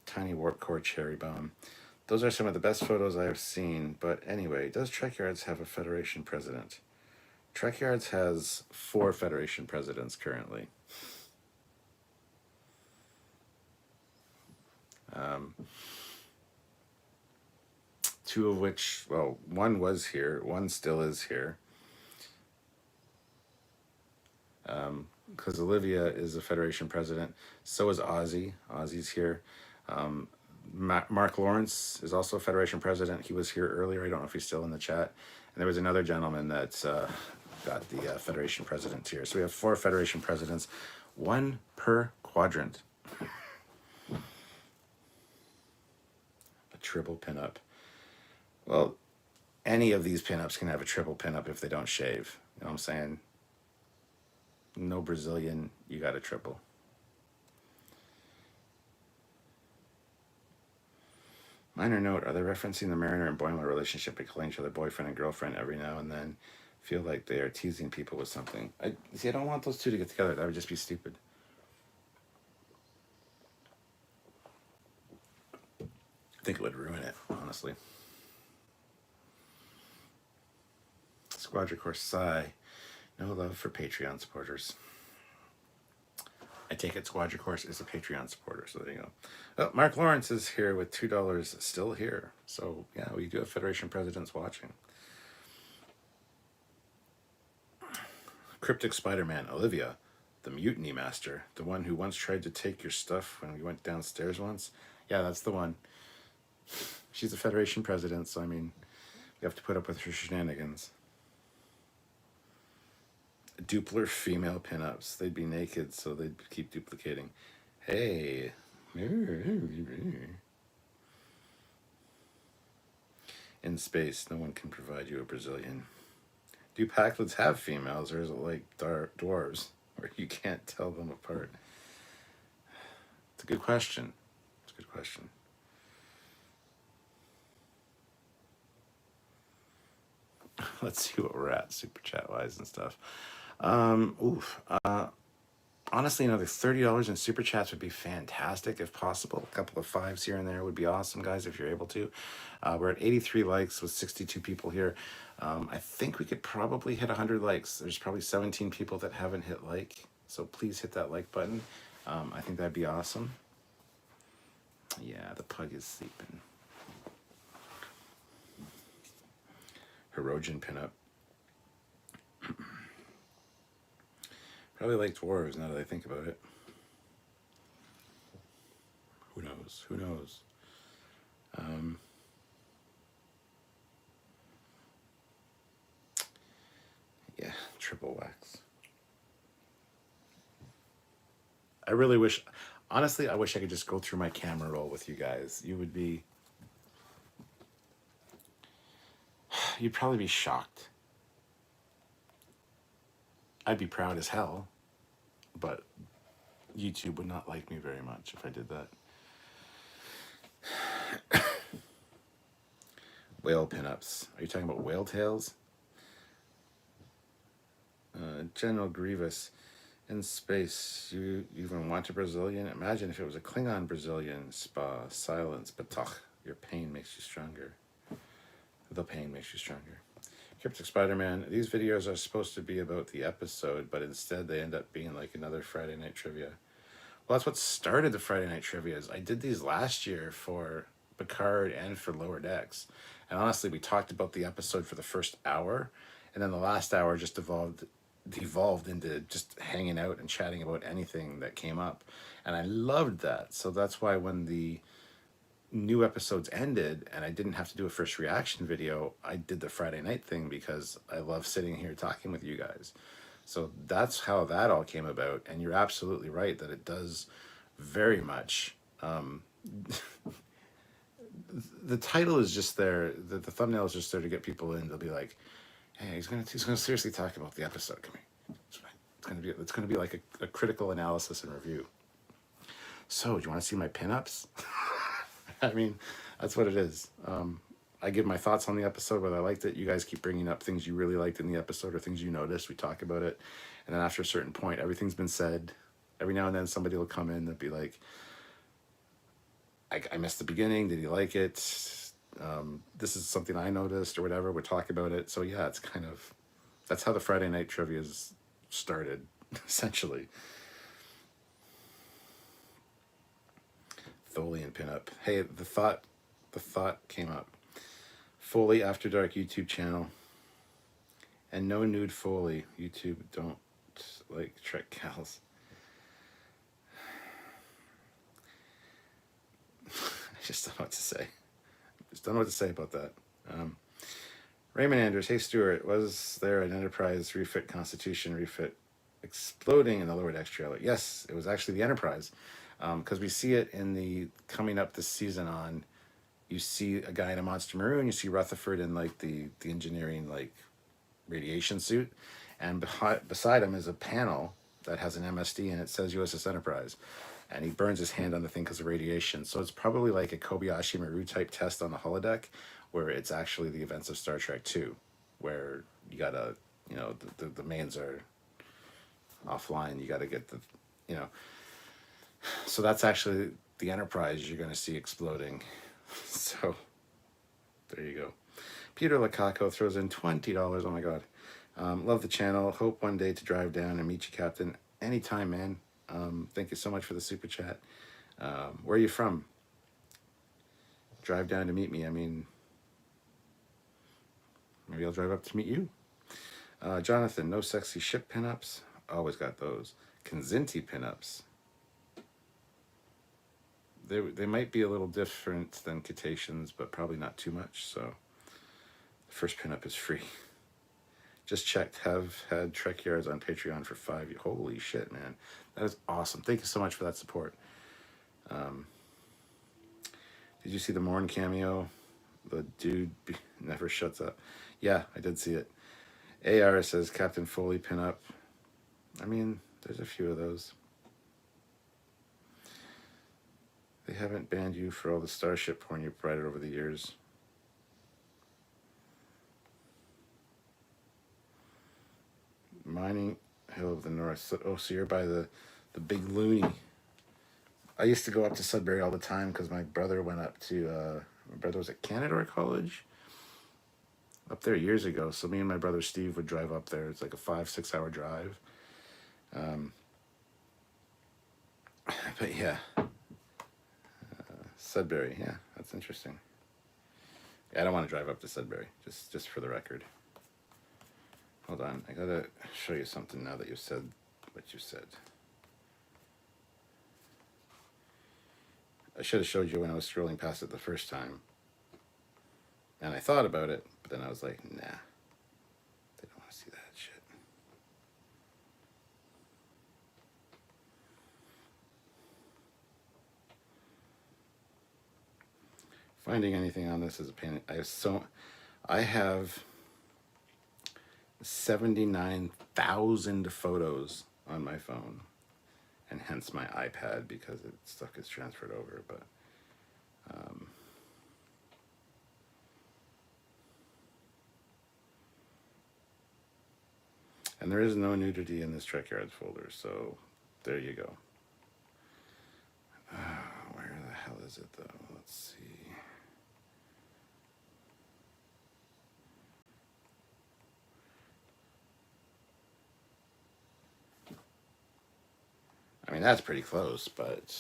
Tiny warp core cherry bomb. Those are some of the best photos I have seen. But anyway, does Trekyards have a Federation president? Trekyards has 4 Federation presidents currently. Two of which, well, one was here, one still is here. Because Olivia is a Federation president. So is Ozzy. Ozzy's here. Mark Lawrence is also a Federation president. He was here earlier. I don't know if he's still in the chat. And there was another gentleman that's got the Federation presidents here. So we have 4 Federation presidents, 1 per quadrant. A triple pinup. Well, any of these pinups can have a triple pinup if they don't shave. You know what I'm saying? No Brazilian, you got a triple. Minor note, are they referencing the Mariner and Boimler relationship by calling each other boyfriend and girlfriend every now and then? Feel like they are teasing people with something. I don't want those two to get together. That would just be stupid. I think it would ruin it, honestly. Squadra Corsai. No love for Patreon supporters. I take it Squadra Course is a Patreon supporter, so there you go. Oh, Mark Lawrence is here with $2 still here. So yeah, we do have Federation presidents watching. Cryptic Spider-Man, Olivia, the Mutiny Master, the one who once tried to take your stuff when we went downstairs once. Yeah, that's the one. She's a Federation president, so I mean, we have to put up with her shenanigans. Doopler female pinups. They'd be naked, so they'd keep duplicating. Hey. In space, no one can provide you a Brazilian. Do Packlids have females, or is it like dwarves, where you can't tell them apart? It's a good question. Let's see what we're at, super chat wise and stuff. Honestly, another $30 in super chats would be fantastic if possible. A couple of 5s here and there would be awesome, guys, if you're able to. We're at 83 likes with 62 people here. I think we could probably hit 100 likes. There's probably 17 people that haven't hit like, so please hit that like button. I think that'd be awesome. Yeah, the pug is sleeping. Herogen pinup. Probably like dwarves now that I think about it. Who knows? Um, yeah, triple wax. I really wish, honestly, I wish I could just go through my camera roll with you guys. You'd probably be shocked. I'd be proud as hell, but YouTube would not like me very much if I did that. Whale pinups. Are you talking about whale tails? General Grievous. In space, you even want a Brazilian? Imagine if it was a Klingon Brazilian. Spa, silence, batoch. Your pain makes you stronger. The pain makes you stronger. Cryptic Spider-Man. These videos are supposed to be about the episode, but instead they end up being like another Friday night trivia. Well, that's what started the Friday night trivias. I did these last year for Picard and for Lower Decks. And honestly, we talked about the episode for the first hour, and then the last hour just devolved into just hanging out and chatting about anything that came up. And I loved that. So that's why when the new episodes ended and I didn't have to do a first reaction video, I did the Friday night thing because I love sitting here talking with you guys. So that's how that all came about. And you're absolutely right that it does very much. The title is just there. The thumbnail is just there to get people in. They'll be like, "Hey, he's gonna seriously talk about the episode. Come here. It's gonna be like a critical analysis and review." So, do you want to see my pinups? I mean, that's what it is. I give my thoughts on the episode, whether I liked it. You guys keep bringing up things you really liked in the episode or things you noticed. We talk about it. And then after a certain point, everything's been said. Every now and then somebody will come in and be like, I missed the beginning. Did you like it? This is something I noticed or whatever. We'll talk about it. So yeah, it's kind of, that's how the Friday night trivia's started, essentially. Foley and pinup. Hey, the thought came up. Foley After Dark YouTube channel. And no nude Foley. YouTube don't like Trek gals. I just don't know what to say. Just don't know what to say about that. Raymond Andrews. Hey Stuart, was there an Enterprise refit Constitution refit exploding in the Lower Decks trailer? Yes, it was actually the Enterprise. Because we see it in the coming up this season on, you see a guy in a Monster Maroon, you see Rutherford in like the engineering like radiation suit, and beside him is a panel that has an MSD and it says USS Enterprise, and he burns his hand on the thing because of radiation. So it's probably like a Kobayashi Maru type test on the holodeck, where it's actually the events of Star Trek 2, where you gotta, the mains are offline, you gotta get the, so that's actually the Enterprise you're going to see exploding. So there you go. Peter Lacaco throws in $20. Oh my God. Love the channel. Hope one day to drive down and meet you, Captain. Anytime, man. Thank you so much for the super chat. Where are you from? Drive down to meet me. I mean, maybe I'll drive up to meet you. Jonathan, no sexy ship pinups. Always got those. Kanzinti pinups. They might be a little different than Cetaceans, but probably not too much. So the first pinup is free. Just checked. Have had Trekyards on Patreon for 5 years. Holy shit, man. That is awesome. Thank you so much for that support. Did you see the Morn cameo? The dude never shuts up. Yeah, I did see it. AR says Captain Foley pinup. I mean, there's a few of those. They haven't banned you for all the Starship porn you provided over the years. Mining Hill of the North. Oh, so you're by the big loony. I used to go up to Sudbury all the time because my brother went up to, my brother was at Canada College up there years ago. So me and my brother Steve would drive up there. It's like a 5-6 hour drive. But yeah. Sudbury, yeah, that's interesting. Yeah, I don't want to drive up to Sudbury, just for the record. Hold on, I gotta show you something now that you've said what you said. I should have showed you when I was scrolling past it the first time. And I thought about it, but then I was like, nah, they don't want to see that shit. Finding anything on this is a pain. I have 79,000 photos on my phone, and hence my iPad, because stuff gets transferred over. But and there is no nudity in this Trekyards folder, so there you go. Where the hell is it, though? Let's see. I mean, that's pretty close, but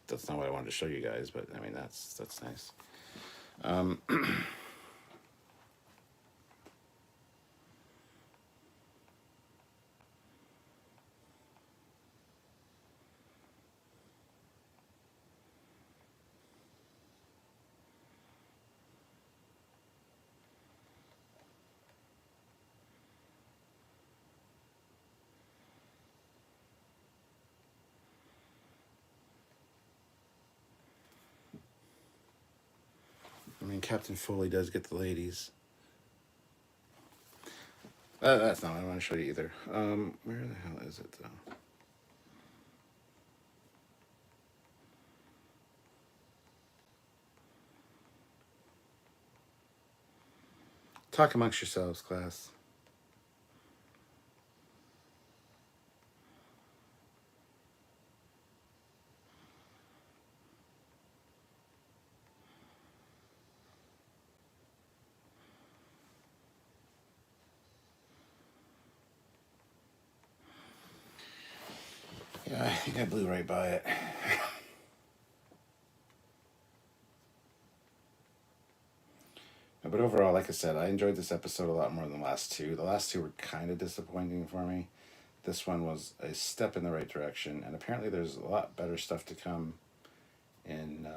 that's not what I wanted to show you guys. But I mean, that's nice. I mean, Captain Foley does get the ladies. That's not what I want to show you either. Where the hell is it, though? Talk amongst yourselves, class. Yeah, I think I blew right by it. But overall, like I said, I enjoyed this episode a lot more than the last two. The last two were kind of disappointing for me. This one was a step in the right direction, and apparently there's a lot better stuff to come in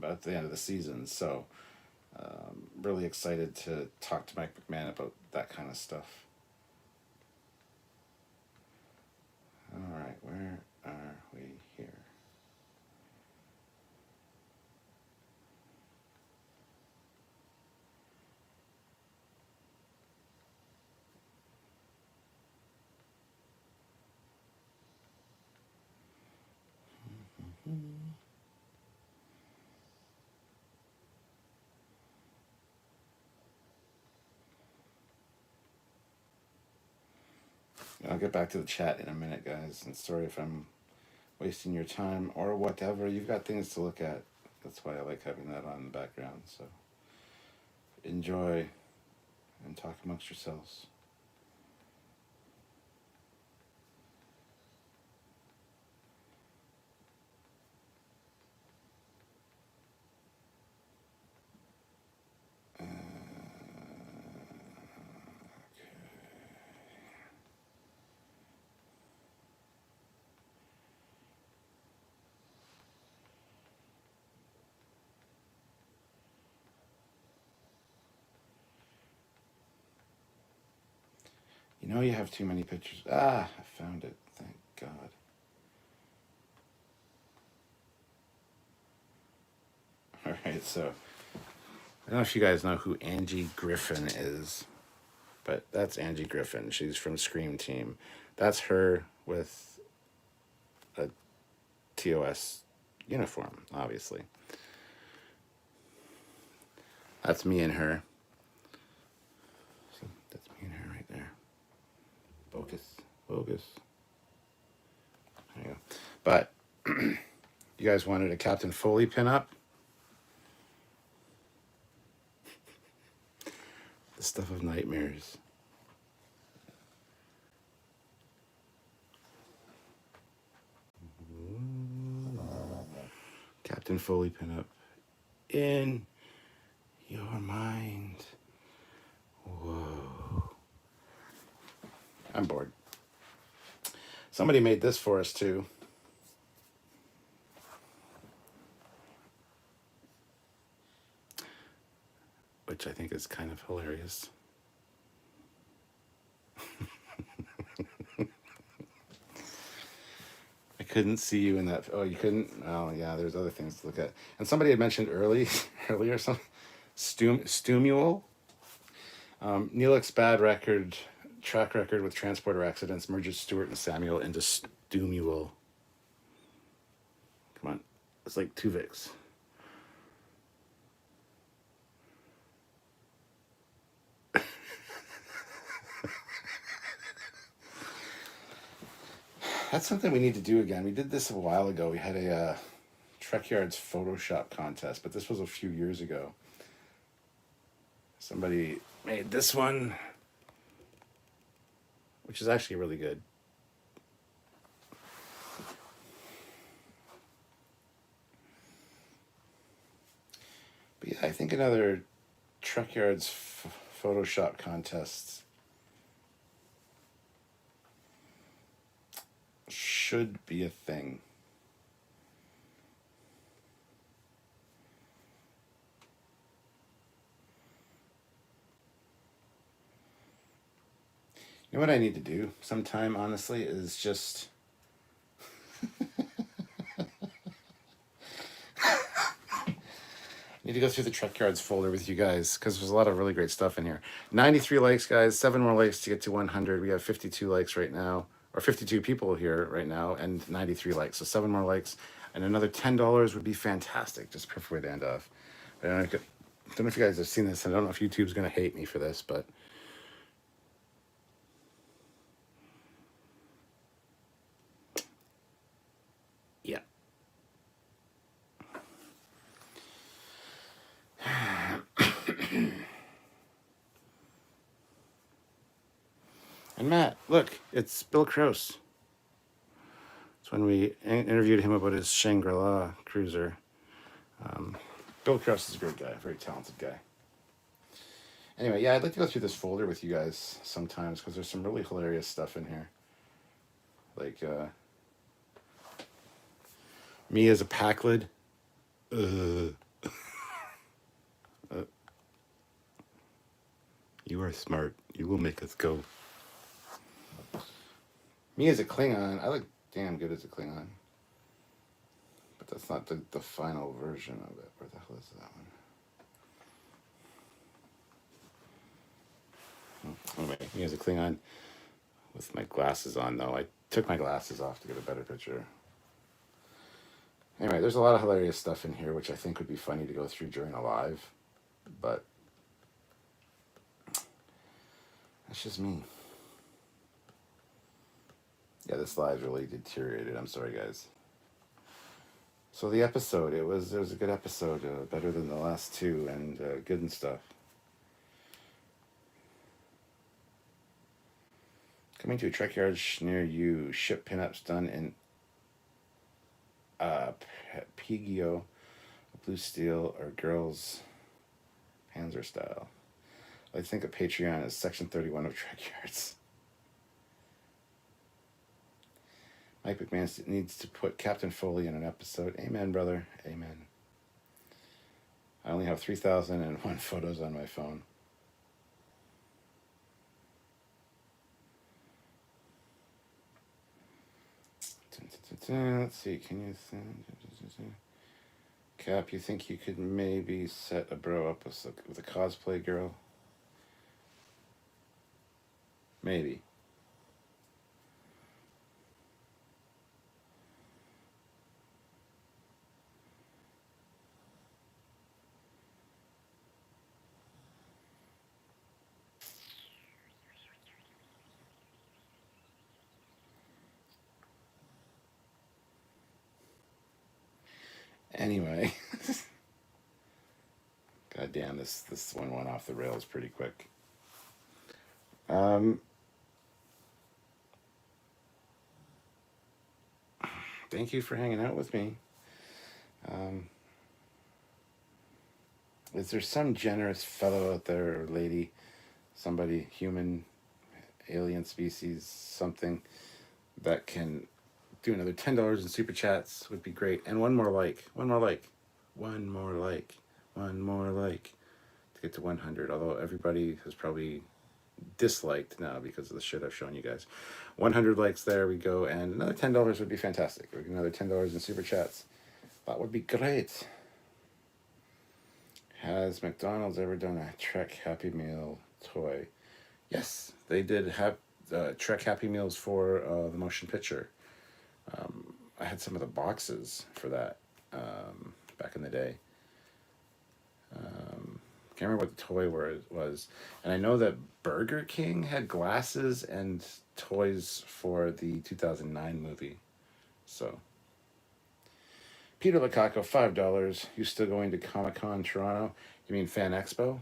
at the end of the season. So, really excited to talk to Mike McMahon about that kind of stuff. All right, where are we here? I'll get back to the chat in a minute, guys, and sorry if I'm wasting your time or whatever. You've got things to look at. That's why I like having that on in the background. So enjoy and talk amongst yourselves. You know you have too many pictures. I found it. Thank God. All right, so I don't know if you guys know who Angie Griffin is, but that's Angie Griffin. She's from Scream Team. That's her with a TOS uniform, obviously. That's me and her. So that's me and her right there. Bogus. There you go. But you guys wanted a Captain Foley pinup? The stuff of nightmares. Captain Foley pinup in your mind. Whoa. I'm bored. Somebody made this for us too. which I think is kind of hilarious. I couldn't see you in that. Oh, you couldn't? Oh, yeah, there's other things to look at. And somebody had mentioned earlier something. Stumuel. Neelix's bad track record with transporter accidents merges Stewart and Samuel into Stumuel. Come on. It's like Tuvix. That's something we need to do again. We did this a while ago. We had a Trekyards Photoshop contest, but this was a few years ago. Somebody made this one, which is actually really good. But yeah, I think another Trekyards Photoshop contest should be a thing. You know what I need to do sometime, honestly, is just need to go through the Trekyards folder with you guys because there's a lot of really great stuff in here. 93 likes, guys. 7 more likes to get to 100. We have 52 likes right now, or 52 people here right now, and 93 likes. So 7 more likes, and another $10 would be fantastic. Just perfect way to end off. I don't know if you guys have seen this. I don't know if YouTube's going to hate me for this, but yeah. And Matt, look, it's Bill Krause. It's when we interviewed him about his Shangri-La cruiser. Bill Krause is a great guy, very talented guy. Anyway, yeah, I'd like to go through this folder with you guys sometimes because there's some really hilarious stuff in here. Like, me as a Packlid. You are smart. You will make us go. Me as a Klingon. I look damn good as a Klingon. But that's not the final version of it. Where the hell is that one? Anyway, me as a Klingon with my glasses on, though. I took my glasses off to get a better picture. Anyway, there's a lot of hilarious stuff in here, which I think would be funny to go through during a live. But that's just me. Yeah, this live's really deteriorated. I'm sorry, guys. So the episode, it was a good episode, better than the last two, and good and stuff. Coming to a Trekyards near you. Ship pinups done in Pigio, blue steel, or girls Panzer style. I think a Patreon is section 31 of Trekyards. Mike McMahon needs to put Captain Foley in an episode. Amen, brother. Amen. I only have 3,001 photos on my phone. Let's see. Can you Cap, you think you could maybe set a bro up with a cosplay girl? Maybe. Anyway, god damn, this one went off the rails pretty quick. Thank you for hanging out with me. Is there some generous fellow out there, or lady, somebody, human, alien species, something, that can do another $10 in super chats? Would be great. And one more like to get to 100, although everybody has probably disliked now because of the shit I've shown you guys. 100 likes, there we go, and another $10 would be fantastic. Another $10 in super chats. That would be great. Has McDonald's ever done a Trek Happy Meal toy? Yes, they did have Trek Happy Meals for the motion picture. I had some of the boxes for that back in the day. Can't remember what the toy was. And I know that Burger King had glasses and toys for the 2009 movie. So, Peter Lukaku, $5. You still going to Comic-Con Toronto? You mean Fan Expo?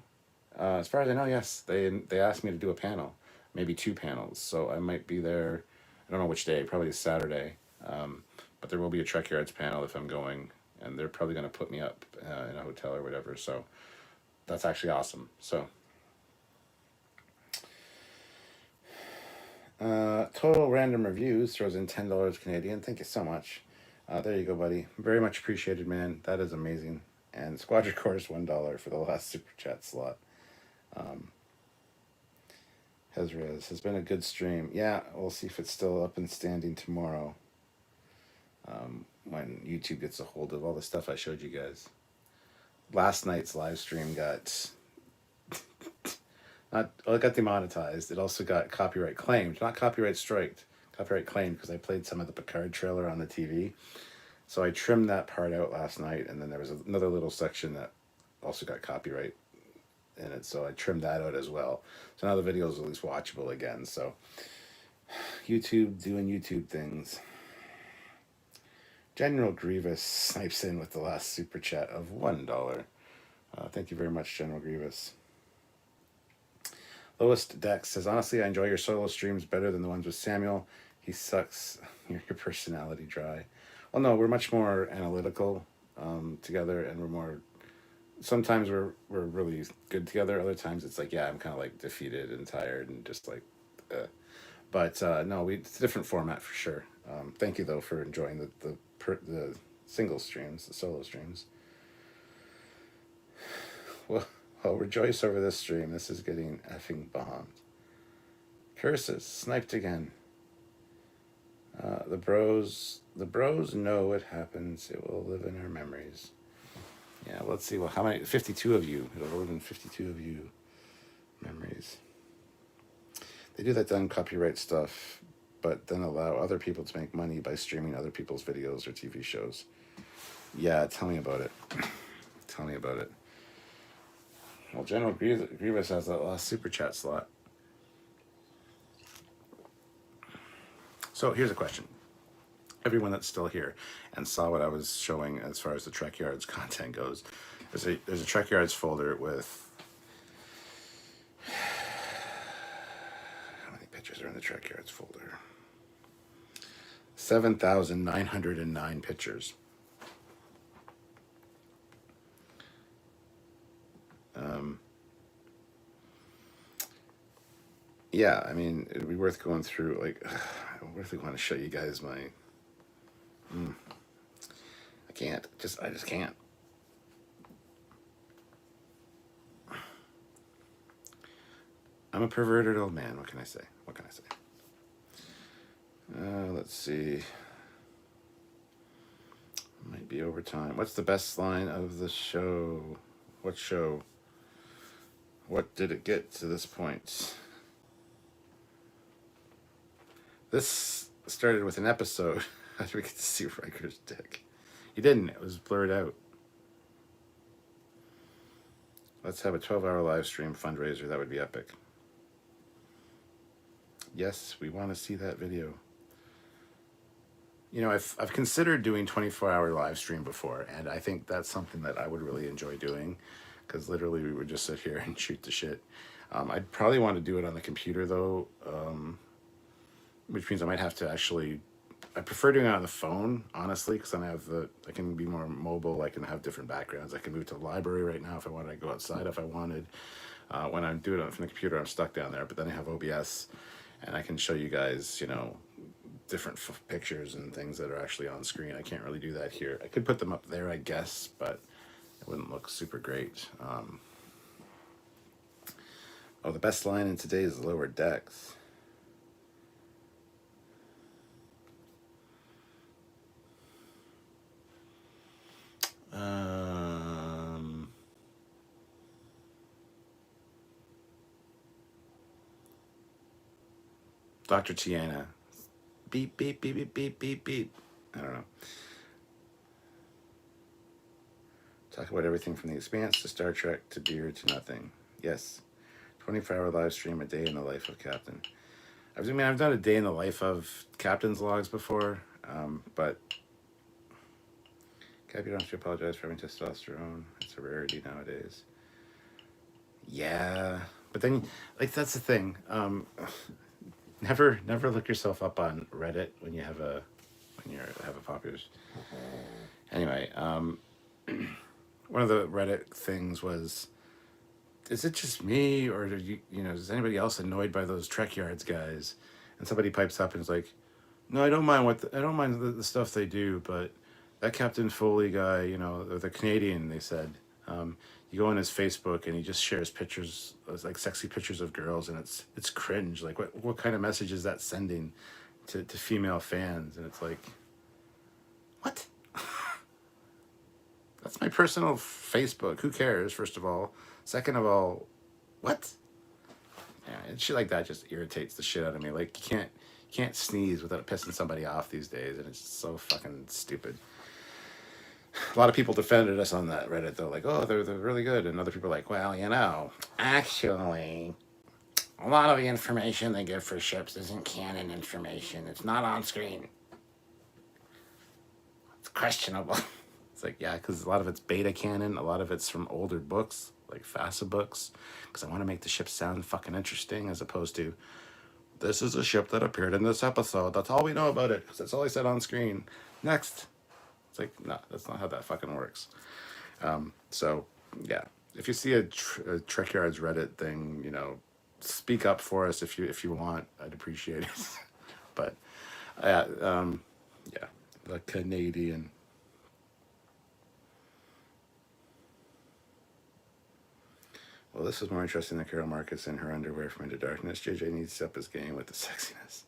As far as I know, yes. They asked me to do a panel, maybe 2 panels. So I might be there. I don't know which day. Probably Saturday. But there will be a Trekyards panel if I'm going, and they're probably going to put me up in a hotel or whatever. So that's actually awesome. So total random reviews throws in $10 Canadian. Thank you so much. There you go, buddy. Very much appreciated, man. That is amazing. And Squadron Course, $1 for the last super chat slot. Hezrez has been a good stream. Yeah, we'll see if it's still up and standing tomorrow. When YouTube gets a hold of all the stuff I showed you guys. Last night's live stream got it got demonetized. It also got copyright claimed, not copyright striked, copyright claimed, because I played some of the Picard trailer on the TV. So I trimmed that part out last night, and then there was another little section that also got copyright in it, so I trimmed that out as well. So now the video is at least watchable again. So YouTube doing YouTube things. General Grievous snipes in with the last super chat of $1. Thank you very much, General Grievous. Lowest Dex says, honestly, I enjoy your solo streams better than the ones with Samuel. He sucks. Your personality dry. Well, no, we're much more analytical together, and we're more. Sometimes we're really good together. Other times it's like, yeah, I'm kind of like defeated and tired and just like. But no, it's a different format for sure. Thank you though for enjoying the single streams, the solo streams. Well, rejoice over this stream. This is getting effing bombed. Curses, sniped again. The bros know it happens. It will live in our memories. Yeah, let's see. Well, how many? 52 of you. It'll live in 52 of you memories. They do that dumb copyright stuff, but then allow other people to make money by streaming other people's videos or TV shows. Yeah, tell me about it. Tell me about it. Well, General Grievous has that last super chat slot. So here's a question. Everyone that's still here and saw what I was showing as far as the Trekyards content goes, there's a Trekyards folder with how many pictures are in the Trekyards folder? 7,909 pictures. Yeah, I mean, it'd be worth going through. Like, I really want to show you guys my. I can't. I just can't. I'm a perverted old man. What can I say? What can I say? Let's see. Might be overtime. What's the best line of the show? What show? What did it get to this point? This started with an episode. How did we get to see Riker's dick? He didn't. It was blurred out. Let's have a 12-hour live stream fundraiser. That would be epic. Yes, we want to see that video. You know, I've considered doing 24-hour live stream before, and I think that's something that I would really enjoy doing, because literally we would just sit here and shoot the shit. I'd probably want to do it on the computer though, which means I might have to actually. I prefer doing it on the phone, honestly, because then I can be more mobile. I can have different backgrounds. I can move to the library right now if I wanted. I go outside if I wanted. When I'm doing it from the computer, I'm stuck down there. But then I have OBS, and I can show you guys, you know, different pictures and things that are actually on screen. I can't really do that here. I could put them up there, I guess, but it wouldn't look super great. Oh, the best line in today's Lower Decks. Dr. Tiana. Beep, beep, beep, beep, beep, beep, beep. I don't know. Talk about everything from The Expanse to Star Trek to beer to nothing. Yes. 24-hour live stream, a day in the life of Captain. I've done a day in the life of Captain's logs before, but Cap, you don't have to apologize for having testosterone. It's a rarity nowadays. Yeah, but then, like, that's the thing. Never look yourself up on Reddit when you have a popular. Anyway, one of the Reddit things was, is it just me, or do is anybody else annoyed by those Trekyards guys? And somebody pipes up and is like, no, I don't mind the stuff they do, but that Captain Foley guy, or the Canadian, they said, you go on his Facebook and he just shares pictures, like sexy pictures of girls, and it's cringe. Like, what kind of message is that sending to female fans? And it's like, what? That's my personal Facebook. Who cares? First of all, second of all, what? Yeah, and shit like that just irritates the shit out of me. Like, you can't sneeze without pissing somebody off these days, and it's so fucking stupid. A lot of people defended us on that Reddit, though, like, oh, they're really good, and other people are like, well, actually, a lot of the information they give for ships isn't canon information. It's not on screen. It's questionable. It's like, yeah, because a lot of it's beta canon, a lot of it's from older books, like FASA books, because I want to make the ship sound fucking interesting, as opposed to, this is a ship that appeared in this episode. That's all we know about it, because that's all I said on screen. Next. It's like, no, that's not how that fucking works. So, yeah, if you see a Trekyards Reddit thing, speak up for us if you want. I'd appreciate it. But, yeah, the Canadian. Well, this is more interesting than Carol Marcus in her underwear from Into Darkness. JJ needs to up his game with the sexiness.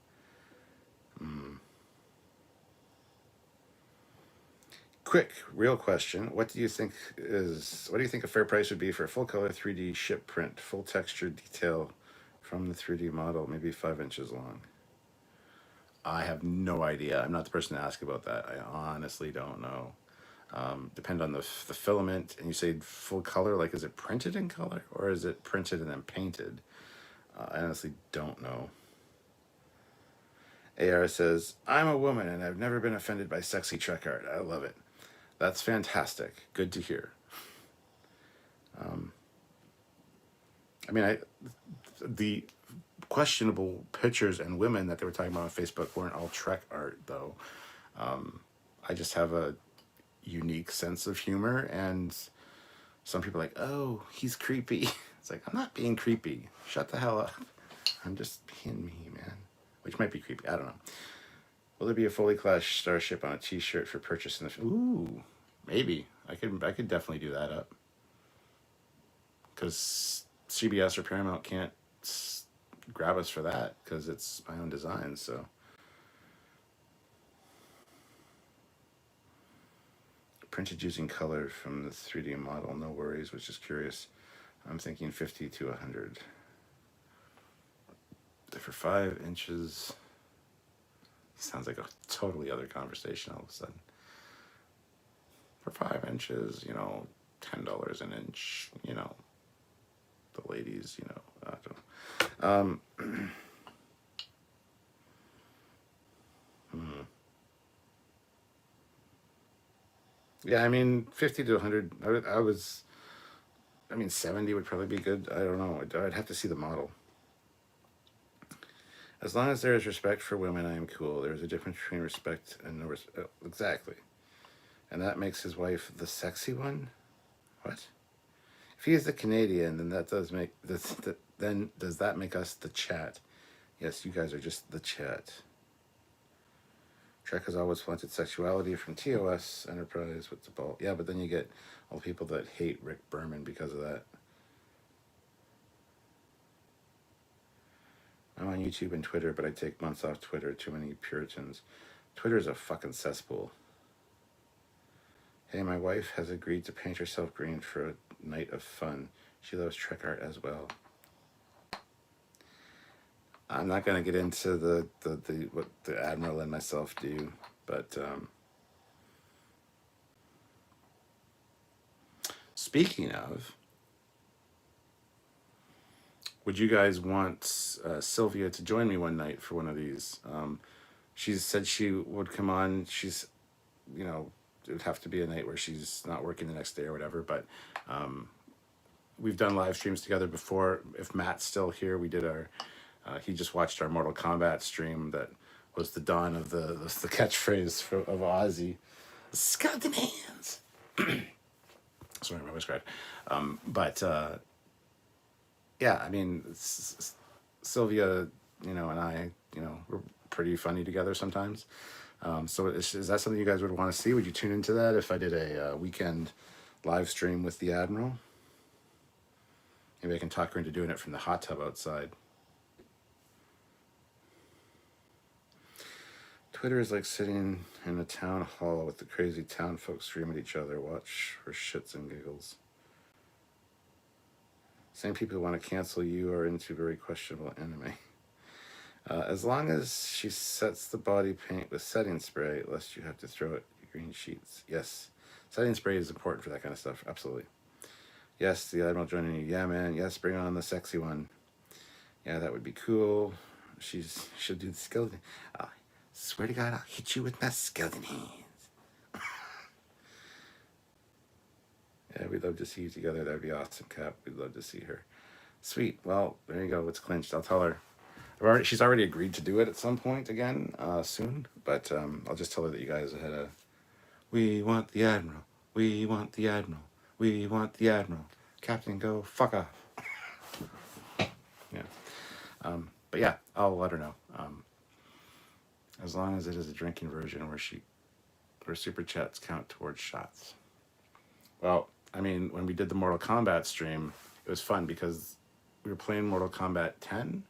Quick, real question. What do you think a fair price would be for a full color 3D ship print, full texture detail from the 3D model, maybe 5 inches long? I have no idea. I'm not the person to ask about that. I honestly don't know. Depend on the filament. And you say full color, like, is it printed in color or is it printed and then painted? I honestly don't know. AR says, I'm a woman and I've never been offended by sexy Trekyard. I love it. That's fantastic. Good to hear. The questionable pictures and women that they were talking about on Facebook weren't all Trek art, though. I just have a unique sense of humor, and some people are like, oh, he's creepy. It's like, I'm not being creepy. Shut the hell up. I'm just being me, man. Which might be creepy. I don't know. Will there be a Foley class starship on a T-shirt for purchase in the? Ooh, maybe. I could definitely do that up. Because CBS or Paramount can't grab us for that because it's my own design. So printed using color from the 3D model. No worries. Was just curious. I'm thinking 50 to 100. For 5 inches. Sounds like a totally other conversation all of a sudden. For 5 inches, $10 an inch, the ladies, I don't know. Yeah, 50 to 100, I mean, 70 would probably be good. I don't know. I'd have to see the model. As long as there is respect for women, I am cool. There is a difference between respect and no respect. Oh, exactly. And that makes his wife the sexy one? What? If he is the Canadian, then that does make then does that make us the chat? Yes, you guys are just the chat. Trek has always flaunted sexuality from TOS Enterprise with the ball. Yeah, but then you get all the people that hate Rick Berman because of that. I'm on YouTube and Twitter, but I take months off Twitter. Too many Puritans. Twitter's a fucking cesspool. Hey, my wife has agreed to paint herself green for a night of fun. She loves Trekyard as well. I'm not going to get into the what the Admiral and myself do, but speaking of, would you guys want Sylvia to join me one night for one of these? She said she would come on. She's, you know, it would have to be a night where she's not working the next day or whatever, but we've done live streams together before. If Matt's still here, we did our, he just watched our Mortal Kombat stream that was the dawn of the catchphrase of Ozzy, skeleton hands. Sorry, my voice cracked. But yeah, I mean, Sylvia, you know, and I, you know, we're pretty funny together sometimes. So is that something you guys would want to see? Would you tune into that if I did a weekend live stream with the Admiral? Maybe I can talk her into doing it from the hot tub outside. Twitter is like sitting in a town hall with the crazy town folks scream at each other. Watch for shits and giggles. Same people who want to cancel you are into very questionable anime. As long as she sets the body paint with setting spray, lest you have to throw it green sheets. Yes, setting spray is important for that kind of stuff. Absolutely. Yes, the Admiral joining you. Yeah, man. Yes, bring on the sexy one. Yeah, that would be cool. She'll do the skeleton. Swear to God, I'll hit you with my skeleton hands. Yeah, we'd love to see you together. That'd be awesome, Cap. We'd love to see her. Sweet. Well, there you go. It's clinched. I'll tell her. She's already agreed to do it at some point again soon, but I'll just tell her that you guys had a. We want the Admiral. We want the Admiral. We want the Admiral. Captain, go fuck off. Yeah. But yeah, I'll let her know. As long as it is a drinking version where super chats count towards shots. Well, I mean, when we did the Mortal Kombat stream, it was fun because we were playing Mortal Kombat 10.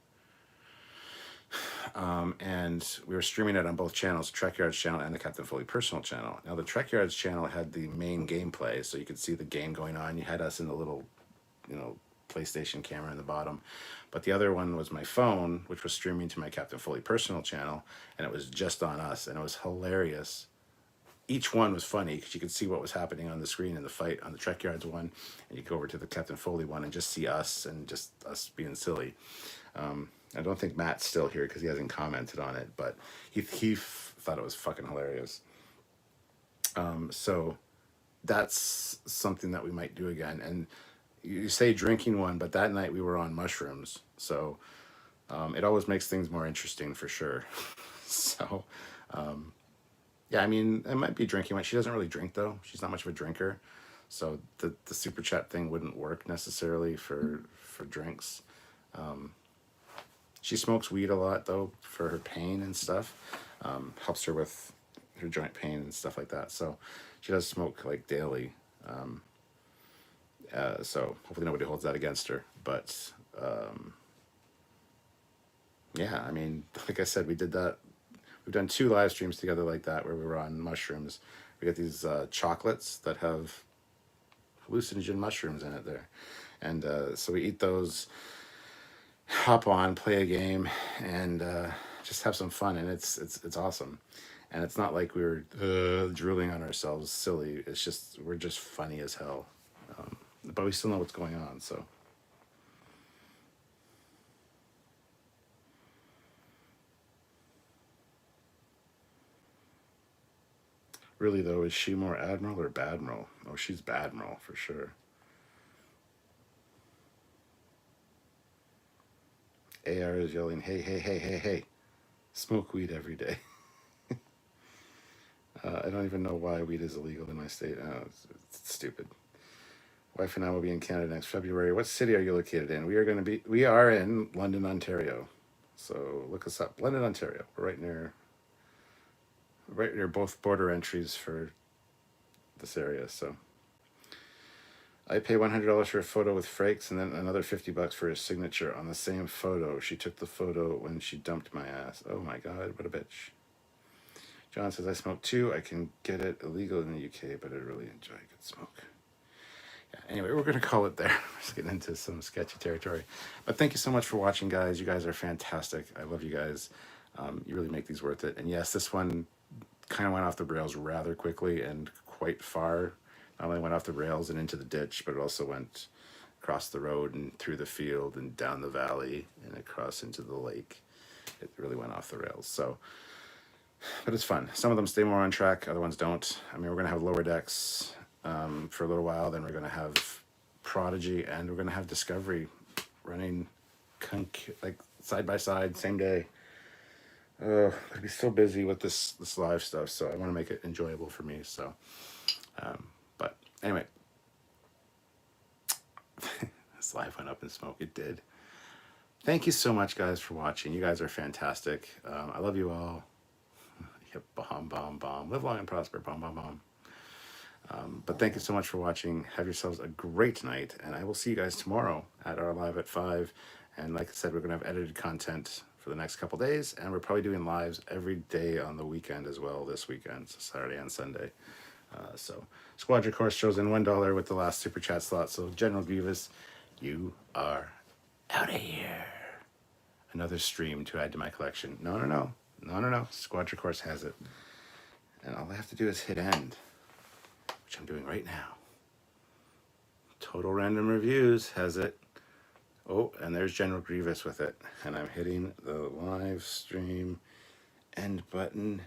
And we were streaming it on both channels, the Trekyards channel and the Captain Foley personal channel. Now, the Trekyards channel had the main gameplay, so you could see the game going on. You had us in the little, you know, PlayStation camera in the bottom. But the other one was my phone, which was streaming to my Captain Foley personal channel, and it was just on us, and it was hilarious. Each one was funny because you could see what was happening on the screen in the fight on the Trekyards one, and you go over to the Captain Foley one and just see us and just us being silly. I don't think Matt's still here because he hasn't commented on it, but he thought it was fucking hilarious. So that's something that we might do again. And you say drinking one, but that night we were on mushrooms, so it always makes things more interesting for sure. So yeah, I mean, it might be drinking one. She doesn't really drink though. She's not much of a drinker, so the super chat thing wouldn't work necessarily for drinks. She smokes weed a lot, though, for her pain and stuff. Helps her with her joint pain and stuff like that. So she does smoke, like, daily. So hopefully nobody holds that against her. But, yeah, I mean, like I said, we did that. We've done 2 live streams together like that where we were on mushrooms. We got these chocolates that have hallucinogen mushrooms in it there. And so we eat those, hop on, play a game, and just have some fun, and it's awesome. And it's not like we were drooling on ourselves silly. It's just we're just funny as hell, but we still know what's going on. So really though, is she more Admiral or Badmiral? Oh, she's Badmiral for sure. AR is yelling, hey, hey, hey, hey, hey, smoke weed every day. I don't even know why weed is illegal in my state. It's stupid. Wife and I will be in Canada next February. What city are you located in? We are in London, Ontario. So look us up. London, Ontario. We're right near both border entries for this area. So I pay $100 for a photo with Frakes and then another $50 for his signature on the same photo. She took the photo when she dumped my ass. Oh my God, what a bitch. John says, I smoke too. I can get it illegal in the UK, but I really enjoy good smoke. Yeah, anyway, we're going to call it there. We're just getting into some sketchy territory. But thank you so much for watching, guys. You guys are fantastic. I love you guys. You really make these worth it. And yes, this one kind of went off the rails rather quickly and quite far. Not only went off the rails and into the ditch, but it also went across the road and through the field and down the valley and across into the lake. It really went off the rails. So, but it's fun. Some of them stay more on track, other ones don't. I mean, we're going to have Lower Decks for a little while, then we're going to have Prodigy, and we're going to have Discovery running like side by side, same day. I'd be so busy with this live stuff, so I want to make it enjoyable for me. So, but anyway, this live went up in smoke. It did. Thank you so much, guys, for watching. You guys are fantastic. I love you all. Yep, bomb, bomb, bomb. Live long and prosper. Bomb, bomb, bomb. But thank you so much for watching. Have yourselves a great night, and I will see you guys tomorrow at our live at 5. And like I said, we're going to have edited content for the next couple days, and we're probably doing lives every day on the weekend as well this weekend, so Saturday and Sunday. So Squadron Course shows in $1 with the last super chat slot. So General Grievous, you are out of here. Another stream to add to my collection. No. Squadron Course has it. And all I have to do is hit end, which I'm doing right now. Total Random Reviews has it. Oh, and there's General Grievous with it. And I'm hitting the live stream end button